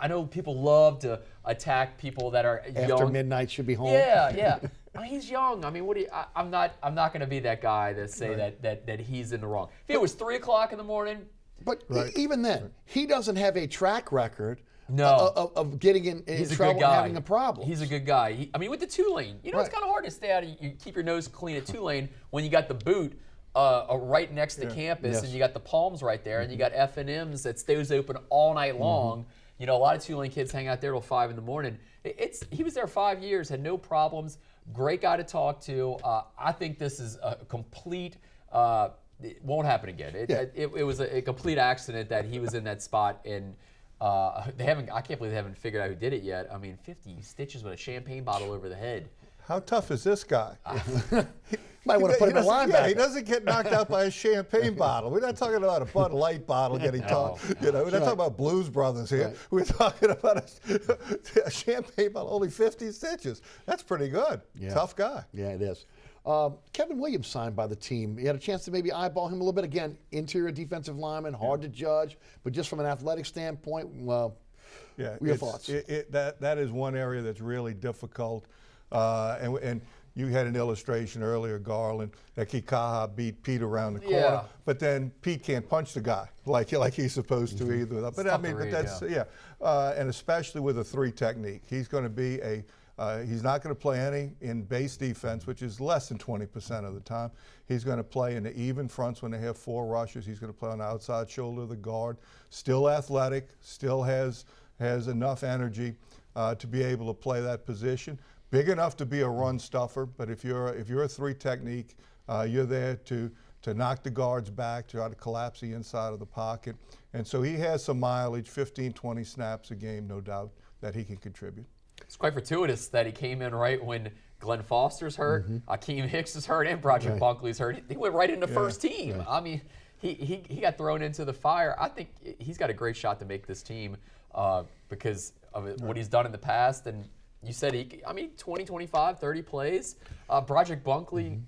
I know people love to attack people that are young. After midnight, should be home. Yeah. I mean, he's young. I mean, what do you? I'm not going to be that guy to say that he's in the wrong. If it was 3 o'clock in the morning, But even then, he doesn't have a track record of getting in he's trouble a good guy. and having a problem. He's a good guy. I mean, with the 2-lane, you know, it's Right. kind of hard to stay out. You keep your nose clean at 2-lane when you got the boot right next to campus, Yes. and you got the palms right there, and you got F&M's that stays open all night long. You know, a lot of 2-lane kids hang out there till 5 in the morning. He was there 5 years, had no problems. Great guy to talk to. I think this is a complete. It won't happen again. It was a complete accident that he was in that spot, and they haven't. I can't believe they haven't figured out who did it yet. I mean, 50 stitches with a champagne bottle over the head. How tough is this guy? Might want to put him in linebacker. Yeah, he doesn't get knocked out by a champagne bottle. We're not talking about a Bud Light bottle getting tossed. You know, we're not talking about Blues Brothers here. Right. We're talking about a champagne bottle, only 50 stitches. That's pretty good. Yeah. Tough guy. Yeah, it is. Kevin Williams signed by the team. You had a chance to maybe eyeball him a little bit. Again, interior defensive lineman, hard to judge, but just from an athletic standpoint, well, Yeah, your thoughts? That is one area that's really difficult. And you had an illustration earlier, Garland, that Kikaha beat Pete around the corner, Yeah. but then Pete can't punch the guy like he's supposed to either. But I tough mean, to but read, that's and especially with a 3 technique, he's going to be he's not going to play any in base defense, which is less than 20% of the time. He's going to play in the even fronts when they have 4 rushers. He's going to play on the outside shoulder of the guard. Still athletic, still has enough energy to be able to play that position. Big enough to be a run stuffer, but if you're a 3 technique, you're there to knock the guards back, try to collapse the inside of the pocket. And so he has some mileage, 15, 20 snaps a game, no doubt, that he can contribute. It's quite fortuitous that he came in right when Glenn Foster's hurt, Akeem Hicks is hurt, and Broderick Bunkley's hurt. He went right into first team. Right. I mean, he got thrown into the fire. I think he's got a great shot to make this team because of what he's done in the past. And you said 20, 25, 30 plays. Broderick Bunkley,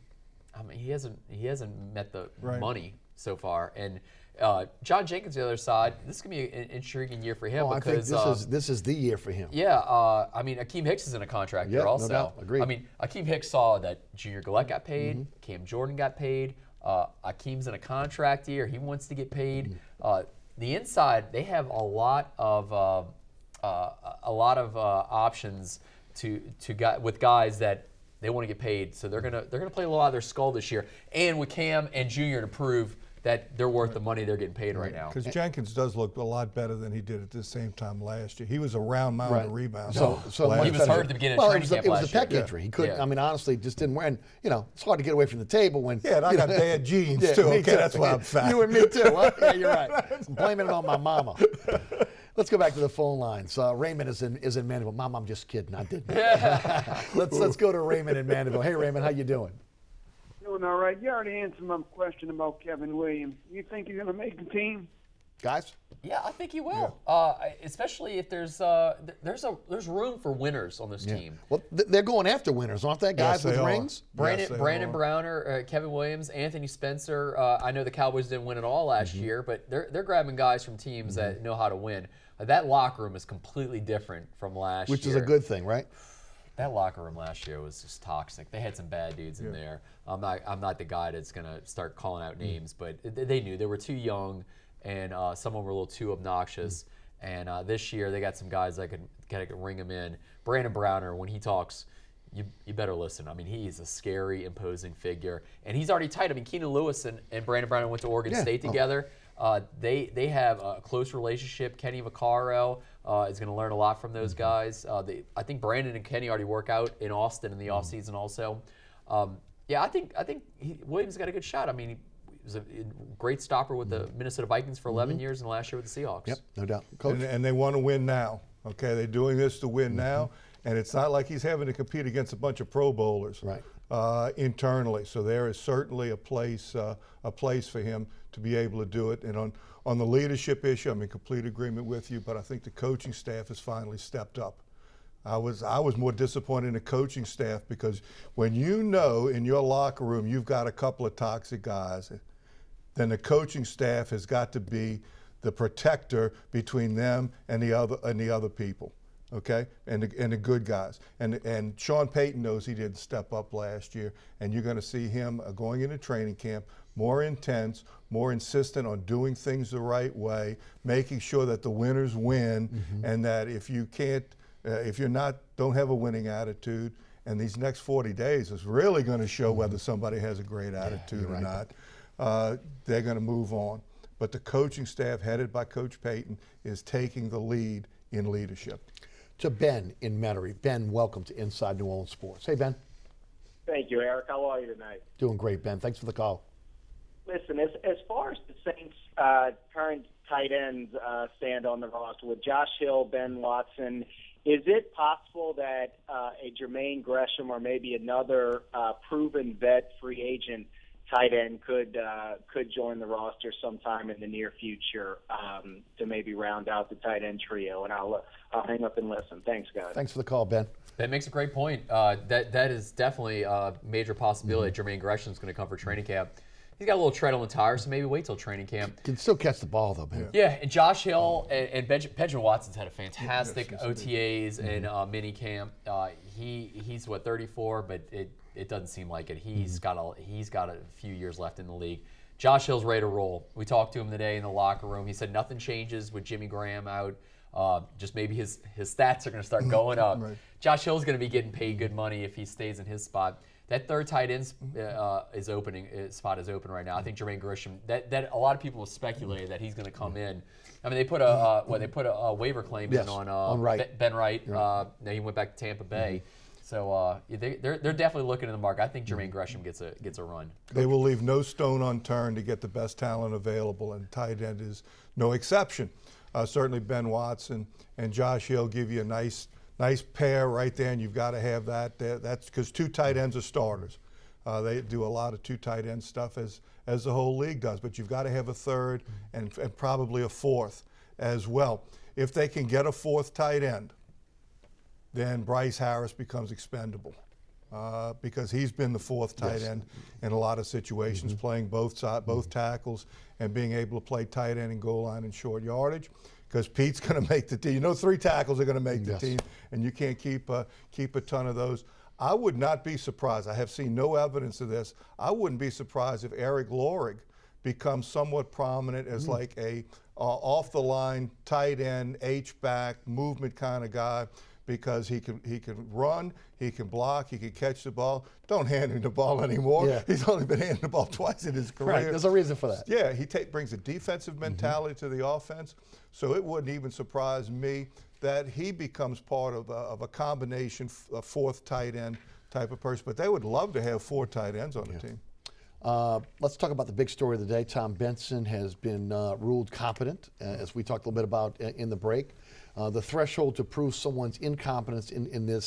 I mean, he hasn't met the money so far. And John Jenkins, the other side, this is going to be an intriguing year for him because I think this is the year for him. Yeah, I mean, Akeem Hicks is in a contract here also. No doubt. Agreed. I mean, Akeem Hicks saw that Junior Galette got paid, Cam Jordan got paid, Akeem's in a contract year. He wants to get paid. The inside, they have a lot of options with guys that they want to get paid. So they're gonna play a lot of their skull this year, and with Cam and Junior to prove that they're worth the money they're getting paid right now. Because Jenkins does look a lot better than he did at the same time last year. He was a round mound of rebounds. So he was hurt at the beginning of training camp it was last a pec year. injury. He couldn't. I mean, honestly, just didn't wear. And it's hard to get away from the table when. Yeah, and I got bad genes too. Me Okay, that's why I'm fat. You and me too. Huh? Yeah, you're right. I'm blaming it on my mama. Let's go back to the phone lines. Raymond is in Mandeville. Mom, I'm just kidding. I didn't. Let's go to Raymond in Mandeville. Hey, Raymond, how you doing? Doing all right. You already answered my question about Kevin Williams. You think he's going to make the team? Guys? Yeah, I think he will. Especially if there's room for winners on this team. Well, they're going after winners, aren't they? Guys with rings. Brandon Browner, Kevin Williams, Anthony Spencer. I know the Cowboys didn't win at all last year, but they're grabbing guys from teams that know how to win. That locker room is completely different from last year. Which is a good thing, right? That locker room last year was just toxic. They had some bad dudes in there. I'm not the guy that's going to start calling out names, but they knew they were too young, and some of them were a little too obnoxious. And this year they got some guys that could ring them in. Brandon Browner, when he talks, you better listen. I mean, he's a scary, imposing figure, and he's already tight. I mean, Keenan Lewis and Brandon Browner went to Oregon State together. They have a close relationship. Kenny Vaccaro is going to learn a lot from those guys. I think Brandon and Kenny already work out in Austin in the offseason also. I think Williams got a good shot. I mean, he was a great stopper with the Minnesota Vikings for 11 years, and last year with the Seahawks. Yep, no doubt. Coach? And they want to win now. Okay, they're doing this to win now, and it's not like he's having to compete against a bunch of Pro Bowlers internally. So there is certainly a place for him to be able to do it. And on the leadership issue, I'm in complete agreement with you, but I think the coaching staff has finally stepped up. I was more disappointed in the coaching staff, because when you know in your locker room you've got a couple of toxic guys, then the coaching staff has got to be the protector between them and the other people, okay, and the good guys. And Sean Payton knows he didn't step up last year, and you're going to see him going into training camp more intense, more insistent on doing things the right way, making sure that the winners win, and that if you can't, if you're not, don't have a winning attitude, and these next 40 days is really going to show whether somebody has a great attitude or not. They're going to move on. But the coaching staff, headed by Coach Payton, is taking the lead in leadership. To Ben in Metairie. Ben, welcome to Inside New Orleans Sports. Hey, Ben. Thank you, Eric. How are you tonight? Doing great, Ben. Thanks for the call. Listen, as far as the Saints' current tight ends stand on the roster with Josh Hill, Ben Watson, is it possible that a Jermaine Gresham or maybe another proven vet free agent tight end could join the roster sometime in the near future to maybe round out the tight end trio? And I'll hang up and listen. Thanks, guys. Thanks for the call, Ben. That makes a great point. That is definitely a major possibility. Jermaine Gresham's going to come for training camp. He's got a little tread on the tire, so maybe wait till training camp. Can still catch the ball, though, man. Yeah, and Josh Hill and Benjamin Watson's had a fantastic OTAs and mini camp. He's what, 34, but it doesn't seem like it. He's got a few years left in the league. Josh Hill's ready to roll. We talked to him today in the locker room. He said nothing changes with Jimmy Graham out. Just maybe his stats are going to start going up. Right. Josh Hill's going to be getting paid good money if he stays in his spot. That third tight end spot is open right now. I think Jermaine Gresham. That a lot of people have speculated that he's going to come in. I mean, they put a waiver claim in on Wright. Ben Wright. Now he went back to Tampa Bay. So they're definitely looking in the market. I think Jermaine Gresham gets a run. They will leave no stone unturned to get the best talent available, and tight end is no exception. Certainly Ben Watson and Josh Hill give you a nice pair right there, and you've got to have that. That's because two tight ends are starters. They do a lot of two tight end stuff as the whole league does, but you've got to have a third and probably a fourth as well. If they can get a fourth tight end, then Bryce Harris becomes expendable because he's been the fourth tight end in a lot of situations, playing both tackles and being able to play tight end and goal line and short yardage. Because Pete's going to make the team. You know, 3 tackles are going to make the team, and you can't keep a ton of those. I would not be surprised. I have seen no evidence of this. I wouldn't be surprised if Eric Lorig becomes somewhat prominent as like a off-the-line tight end, H-back, movement kind of guy, because he can run, he can block, he can catch the ball. Don't hand him the ball anymore. Yeah. He's only been handing the ball twice in his career. Right, there's a reason for that. Yeah, he brings a defensive mentality to the offense, so it wouldn't even surprise me that he becomes part of a combination, a fourth tight end type of person. But they would love to have 4 tight ends on the team. Let's talk about the big story of the day. Tom Benson has been ruled competent, as we talked a little bit about in the break. The threshold to prove someone's incompetence in this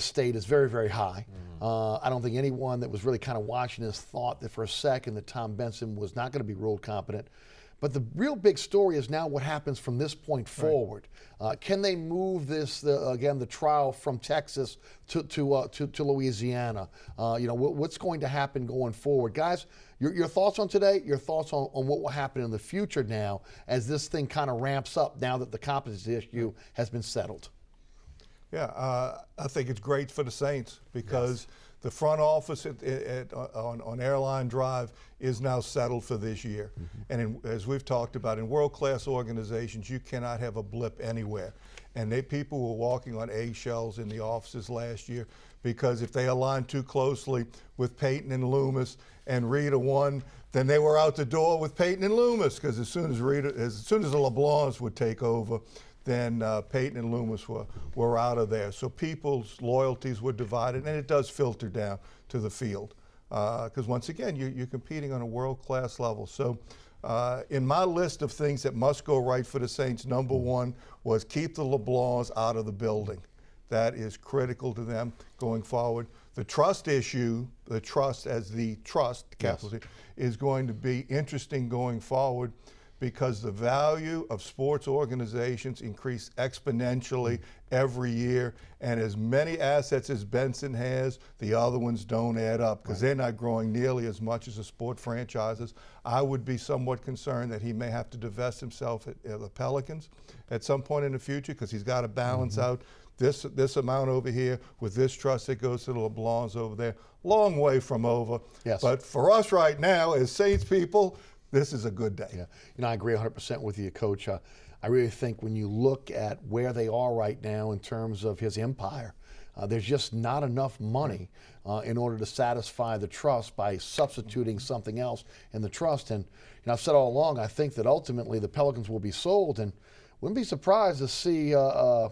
state is very, very high. I don't think anyone that was really kind of watching this thought that for a second that Tom Benson was not going to be ruled competent. But the real big story is now what happens from this point forward. Can they move this, the trial from Texas to Louisiana? What's going to happen going forward? Guys, your thoughts on today, your thoughts on what will happen in the future now as this thing kind of ramps up now that the competency issue has been settled? Yeah, I think it's great for the Saints because the front office on Airline Drive is now settled for this year. And as we've talked about, in world-class organizations, you cannot have a blip anywhere. And people were walking on eggshells in the offices last year because if they aligned too closely with Payton and Loomis and Rita won, then they were out the door with Payton and Loomis because as soon as the LeBlancs would take over, then Payton and Loomis were out of there. So people's loyalties were divided, and it does filter down to the field. Because once again, you're competing on a world-class level. So in my list of things that must go right for the Saints, number 1 was keep the LeBlancs out of the building. That is critical to them going forward. The trust issue, the trust, capital T, is going to be interesting going forward because the value of sports organizations increase exponentially every year, and as many assets as Benson has, the other ones don't add up because they're not growing nearly as much as the sport franchises. I would be somewhat concerned that he may have to divest himself at the Pelicans at some point in the future because he's got to balance out this amount over here with this trust that goes to the LeBlancs over there. Long way from over. Yes. But for us right now, as Saints people, this is a good day. Yeah, I agree 100% with you, Coach. I really think when you look at where they are right now in terms of his empire, there's just not enough money in order to satisfy the trust by substituting something else in the trust. And I've said all along, I think that ultimately the Pelicans will be sold, and wouldn't be surprised to see a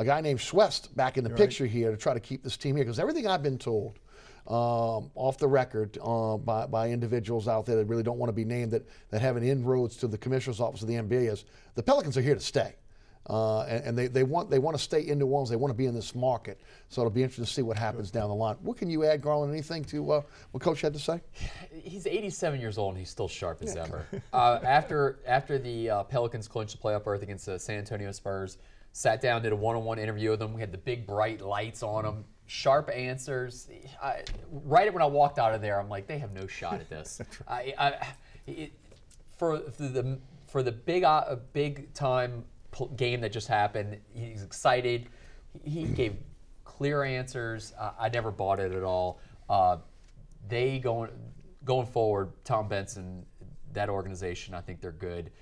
guy named Schwest back in the picture here to try to keep this team here, because everything I've been told off the record by individuals out there that really don't want to be named that have an inroads to the commissioner's office of the NBA is the Pelicans are here to stay. And they want to stay in New Orleans. They want to be in this market. So it'll be interesting to see what happens down the line. What can you add, Garland, anything to what Coach had to say? He's 87 years old and he's still sharp as ever. After the Pelicans clinched the playoff berth against the San Antonio Spurs, sat down, did a one-on-one interview with him. We had the big bright lights on him. Sharp answers. Right when I walked out of there, I'm like, they have no shot at this. For the big time game that just happened, he's excited. He gave clear answers. I never bought it at all. They going forward, Tom Benson, that organization, I think they're good.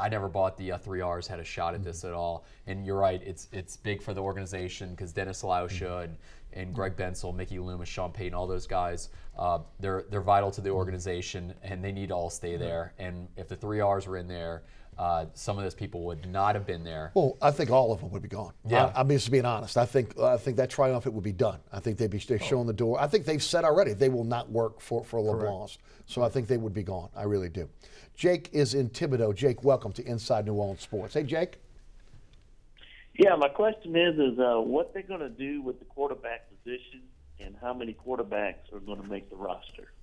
I never bought the 3Rs had a shot at this at all. And you're right, it's big for the organization because Dennis Lauscha and Greg Bensel, Mickey Loomis, Sean Payton, all those guys, they're vital to the organization and they need to all stay there. And if the 3Rs were in there, some of those people would not have been there. Well, I think all of them would be gone. Yeah. I'm just being honest. I think that triumphant would be done. I think they're showing the door. I think they've said already they will not work for LeBlancs. So I think they would be gone. I really do. Jake is in Thibodaux. Jake, welcome to Inside New Orleans Sports. Hey, Jake. Yeah, my question is what they're going to do with the quarterback position and how many quarterbacks are going to make the roster?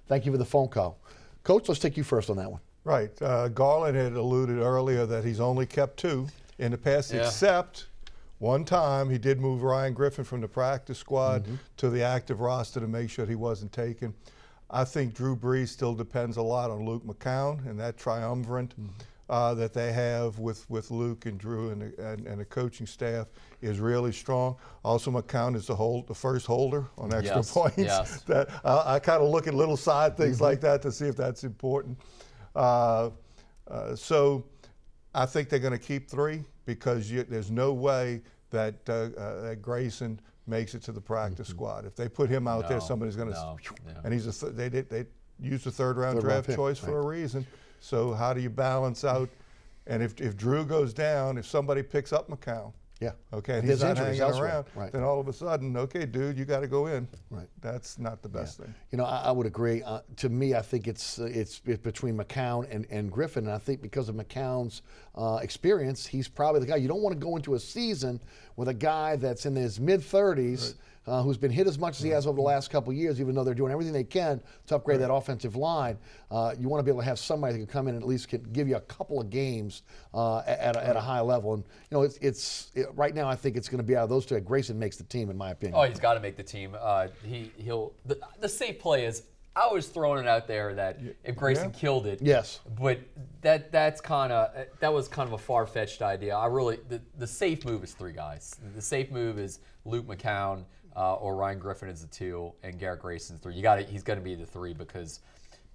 Thank you for the phone call. Coach, let's take you first on that one. Right. Garland had alluded earlier that he's only kept 2 in the past, except one time he did move Ryan Griffin from the practice squad to the active roster to make sure he wasn't taken. I think Drew Brees still depends a lot on Luke McCown and that triumvirate that they have with Luke and Drew and the coaching staff is really strong. Also, McCown is the first holder on extra points. Yes. That I kind of look at little side things like that to see if that's important. So I think they're going to keep 3 because there's no way that Grayson makes it to the practice squad. If they put him out there, somebody's going to. And he's they used a third-round draft choice for a reason. So how do you balance out? And if Drew goes down, if somebody picks up McCown, okay, and he's not hanging around, then all of a sudden, okay, dude, you got to go in. Right. That's not the best thing. You know, I would agree. To me, I think it's between McCown and Griffin, and I think because of McCown's experience, he's probably the guy. You don't want to go into a season with a guy that's in his mid-30s who's been hit as much as he has over the last couple of years, even though they're doing everything they can to upgrade that offensive line. You want to be able to have somebody that can come in and at least can give you a couple of games at a high level. And, you know, right now I think it's going to be out of those 2. Grayson makes the team, in my opinion. Oh, he's got to make the team. The safe play is, I was throwing it out there that if Grayson killed it. Yes. But that was kind of a far-fetched idea. The safe move is 3 guys. The safe move is Luke McCown or Ryan Griffin is the 2 and Garrett Grayson's 3. He's going to be the 3 because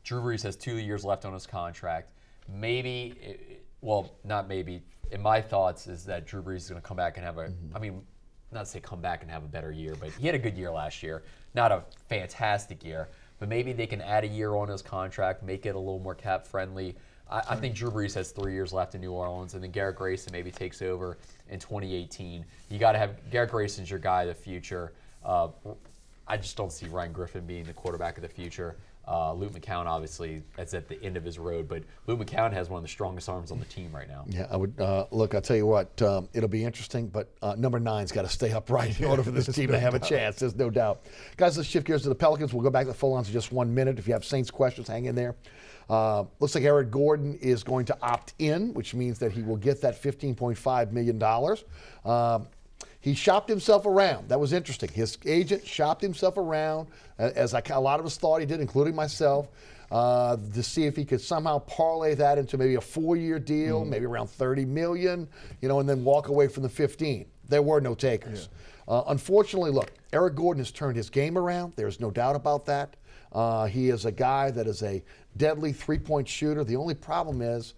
Drew Brees has 2 years left on his contract. Not maybe. In my thoughts is that Drew Brees is going to come back and have not to say come back and have a better year, but he had a good year last year. Not a fantastic year. But maybe they can add a year on his contract, make it a little more cap friendly. I think Drew Brees has 3 years left in New Orleans, and then Garrett Grayson maybe takes over in 2018. You got to have Garrett Grayson's your guy of the future. I just don't see Ryan Griffin being the quarterback of the future. Luke McCown, obviously, that's at the end of his road, but Luke McCown has one of the strongest arms on the team right now. Yeah, I would look. I'll tell you what, it'll be interesting, but number 9's got to stay upright in order for this team to have a chance. There's no doubt. Guys, let's shift gears to the Pelicans. We'll go back to the phone lines in just 1 minute. If you have Saints questions, hang in there. Looks like Eric Gordon is going to opt in, which means that he will get that $15.5 million. He shopped himself around. That was interesting. His agent shopped himself around, as a lot of us thought he did, including myself, to see if he could somehow parlay that into maybe a 4-year deal, maybe around $30 million, and then walk away from the 15. There were no takers. Yeah. Unfortunately, look, Eric Gordon has turned his game around. There's no doubt about that. He is a guy that is a deadly three-point shooter. The only problem is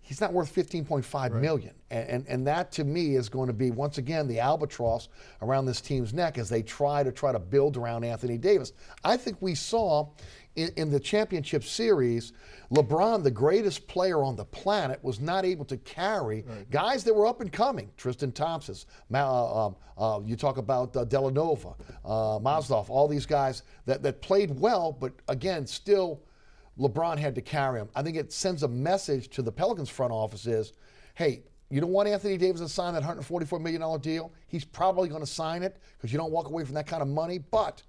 he's not worth $15.5 million. And that, to me, is going to be, once again, the albatross around this team's neck as they try to build around Anthony Davis. I think we saw in the championship series, LeBron, the greatest player on the planet, was not able to carry guys that were up and coming. Tristan Thompson, you talk about Delanova, Maslov, all these guys that played well, but again, still LeBron had to carry him. I think it sends a message to the Pelicans front office is, hey, you don't want Anthony Davis to sign that $144 million deal. He's probably going to sign it because you don't walk away from that kind of money, but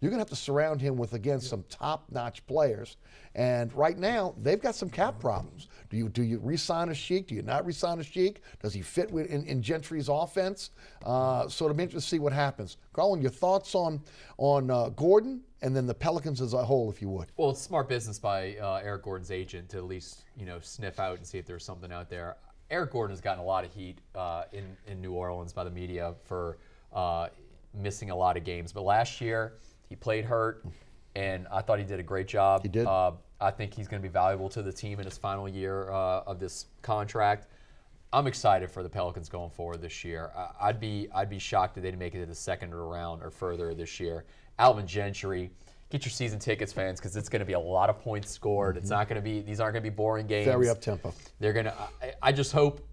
you're going to have to surround him with, again, some top-notch players. And right now, they've got some cap problems. Do you re-sign a Sheik? Do you not re-sign a Sheik? Does he fit in Gentry's offense? So it'll be interesting to see what happens. Garland, your thoughts on Gordon and then the Pelicans as a whole, if you would. Well, it's smart business by Eric Gordon's agent to at least sniff out and see if there's something out there. Eric Gordon has gotten a lot of heat in New Orleans by the media for missing a lot of games. But last year, he played hurt, and I thought he did a great job. He did. I think he's going to be valuable to the team in his final year of this contract. I'm excited for the Pelicans going forward this year. I'd be shocked if they didn't make it to the second round or further this year. Alvin Gentry, get your season tickets, fans, because it's going to be a lot of points scored. It's not going to be; these aren't going to be boring games. Very up tempo. They're going to. I just hope,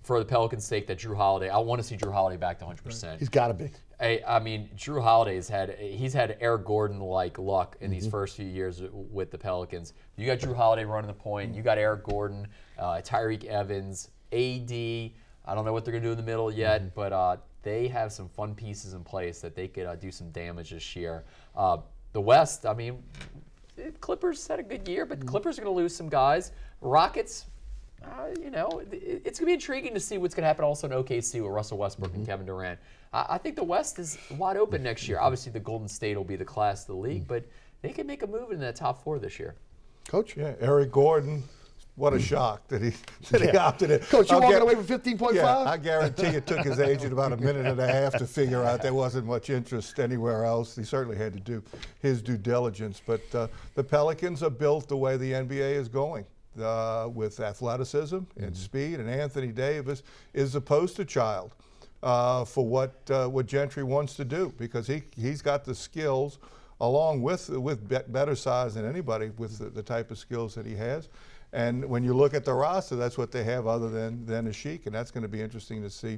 for the Pelicans' sake, that Drew Holiday. I want to see Drew Holiday back to 100%. He's got to be. I mean, Drew Holiday's had Eric Gordon-like luck in these first few years with the Pelicans. You got Drew Holiday running the point. You got Eric Gordon, Tyreek Evans, AD. I don't know what they're going to do in the middle yet, but they have some fun pieces in place that they could do some damage this year. The West, I mean, Clippers had a good year, but the Clippers are going to lose some guys. Rockets, it's going to be intriguing to see what's going to happen also in OKC with Russell Westbrook and Kevin Durant. I think the West is wide open next year. Obviously, the Golden State will be the class of the league, but they can make a move in the top 4 this year. Coach? Yeah, Eric Gordon, what a shock that he opted in. Coach, you walking away from 15.5? Yeah, I guarantee it took his agent about a minute and a half to figure out there wasn't much interest anywhere else. He certainly had to do his due diligence. But the Pelicans are built the way the NBA is going. With athleticism and speed, and Anthony Davis is the poster child for what Gentry wants to do, because he's got the skills, along with better size than anybody with the type of skills that he has. And when you look at the roster, that's what they have other than a Sheik, and that's going to be interesting to see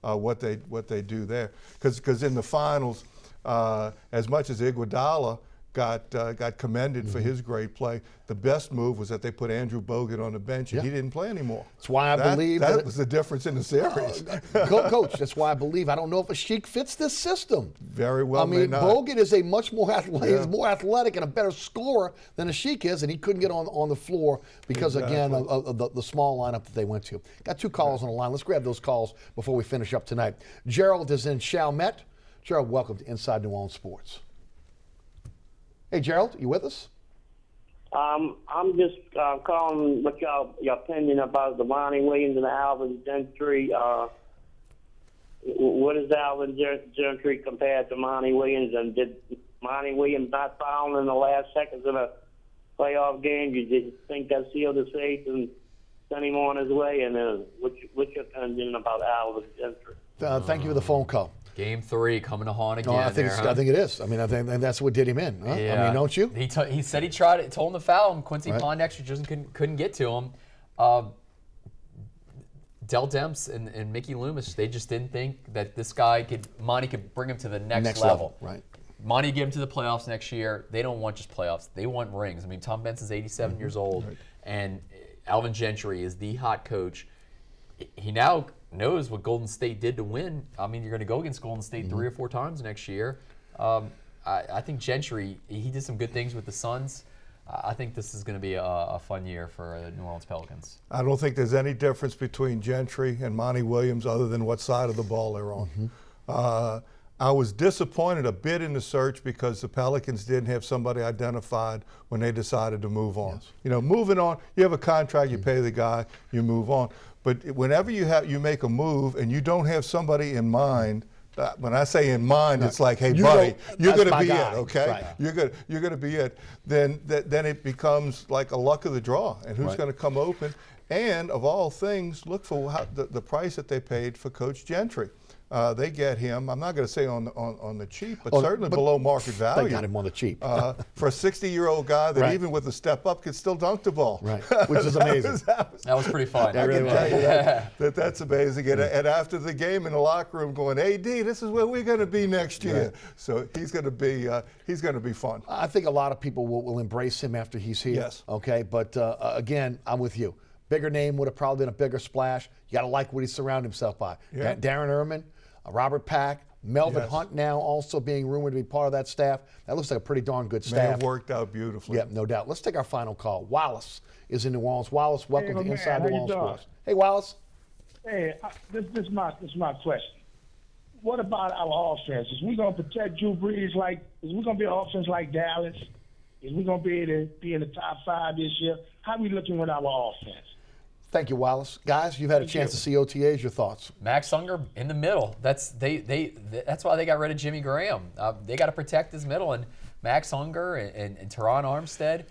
what they do there. Because in the finals, as much as Iguodala got commended for his great play, the best move was that they put Andrew Bogut on the bench and he didn't play anymore. That's why I believe that was the difference in the series. Coach, that's why I believe. I don't know if a Sheik fits this system. Very well, I mean, may not. Bogut is a much more athletic, he's more athletic and a better scorer than a Sheik is, and he couldn't get on the floor because again of the small lineup that they went to. Got 2 calls on the line. Let's grab those calls before we finish up tonight. Gerald is in Chalmette. Gerald, welcome to Inside New Orleans Sports. Hey, Gerald, you with us? I'm just calling with your opinion about the Monty Williams and the Alvin Gentry. What is Alvin Gentry compared to Monty Williams? And did Monty Williams not foul in the last seconds of a playoff game? You just think that sealed his fate and sent him on his way? And what's your opinion about Alvin Gentry? Thank you for the phone call. Game 3 coming to haunt again. I think it is. I mean, I think that's what did him in. Huh? Yeah. I mean, don't you? He said he tried it, told him to foul him. Quincy Pondexter just couldn't get to him. Del Demps and Mickey Loomis, they just didn't think that this guy Monty could bring him to the next level. Right. Monty get them to the playoffs next year. They don't want just playoffs. They want rings. I mean, Tom Benson's 87 years old, and Alvin Gentry is the hot coach. He now knows what Golden State did to win. I mean, you're going to go against Golden State 3 or 4 times next year. I think Gentry, he did some good things with the Suns. I think this is going to be a fun year for the New Orleans Pelicans. I don't think there's any difference between Gentry and Monty Williams other than what side of the ball they're on. I was disappointed a bit in the search because the Pelicans didn't have somebody identified when they decided to move on. Yes. You know, moving on, you have a contract, you pay the guy, you move on. But whenever you make a move and you don't have somebody in mind, when I say in mind, it's like, hey, buddy, you're going to be it, okay? Right. You're going to be it. Then it becomes like a luck of the draw, and who's going to come open. And of all things, look for the price that they paid for Coach Gentry. They get him, I'm not going to say on the cheap, but certainly below market value. They got him on the cheap. For a 60-year-old guy that even with a step up can still dunk the ball. Right, which is amazing. That was pretty fun. I can tell you that's amazing. And after the game in the locker room going, AD, this is where we're going to be next year. Right. So he's going to be fun. I think a lot of people will embrace him after he's here. Yes. Okay, but again, I'm with you. Bigger name would have probably been a bigger splash. You got to like what he surrounded himself by. Yeah. Darren Erman, Robert Pack, Melvin Hunt now also being rumored to be part of that staff. That looks like a pretty darn good May staff. have worked out beautifully. Yeah, no doubt. Let's take our final call. Wallace is in New Orleans. Wallace, welcome to man, Inside how New you Orleans doing? Sports. Hey, Wallace. Hey, this is my question. What about our offense? Is we gonna protect Drew Brees? Is we gonna be an offense like Dallas? Is we gonna be able to be in the top 5 this year? How are we looking with our offense? Thank you, Wallace. Guys, you've had a chance to see OTAs. Your thoughts? Max Unger in the middle. That's why they got rid of Jimmy Graham. They got to protect his middle, and Max Unger and Teron Armstead.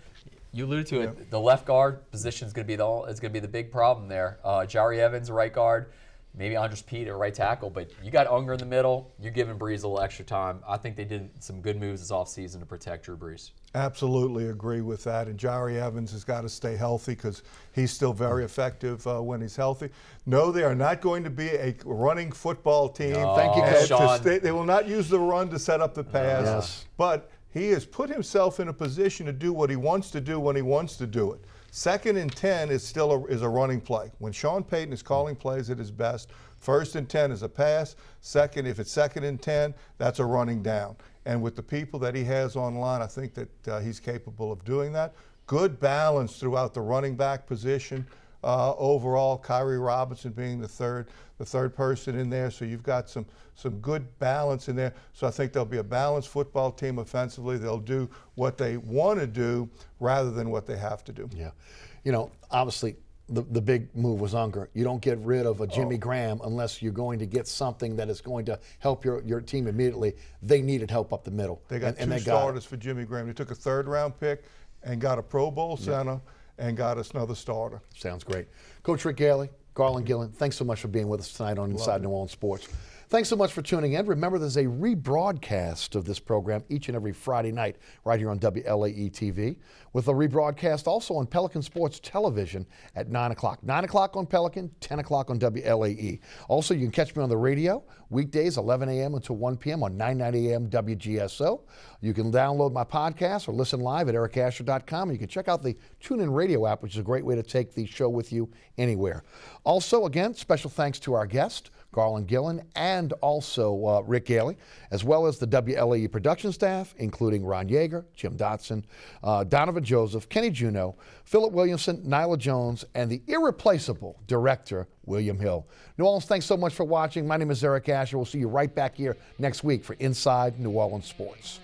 You alluded to it. The left guard position is going to be the big problem there. Jari Evans, right guard. Maybe Andres Pete at right tackle, but you got Unger in the middle. You're giving Brees a little extra time. I think they did some good moves this offseason to protect Drew Brees. Absolutely agree with that. And Jari Evans has got to stay healthy because he's still very effective when he's healthy. No, they are not going to be a running football team. Thank you, Coach. Sean. They will not use the run to set up the pass. Yes. But he has put himself in a position to do what he wants to do when he wants to do it. 2nd and 10 is still a running play. When Sean Payton is calling plays at his best, 1st and 10 is a pass. If it's 2nd and 10, that's a running down. And with the people that he has online, I think that he's capable of doing that. Good balance throughout the running back position. Overall, Kyrie Robinson being the third person in there. So you've got some good balance in there. So I think there'll be a balanced football team offensively. They'll do what they want to do rather than what they have to do. Yeah. You know, obviously, the big move was Unger. You don't get rid of a Jimmy Graham unless you're going to get something that is going to help your team immediately. They needed help up the middle. They got and two they got starters for Jimmy Graham. They took a 3rd-round pick and got a Pro Bowl center and got us another starter. Sounds great. Coach Rick Gaillee, Garland Gillen, thanks so much for being with us tonight on Inside New Orleans Sports. Thanks so much for tuning in. Remember, there's a rebroadcast of this program each and every Friday night right here on WLAE-TV, with a rebroadcast also on Pelican Sports Television at 9 o'clock. 9 o'clock on Pelican, 10 o'clock on WLAE. Also, you can catch me on the radio weekdays 11 a.m. until 1 p.m. on 990 AM WGSO. You can download my podcast or listen live at ericasher.com. And you can check out the TuneIn Radio app, which is a great way to take the show with you anywhere. Also, again, special thanks to our guest, Garland Gillen, and also Rick Gaillee, as well as the WLAE production staff, including Ron Yeager, Jim Dotson, Donovan Joseph, Kenny Juneau, Philip Williamson, Nyla Jones, and the irreplaceable director, William Hill. New Orleans, thanks so much for watching. My name is Eric Asher. We'll see you right back here next week for Inside New Orleans Sports.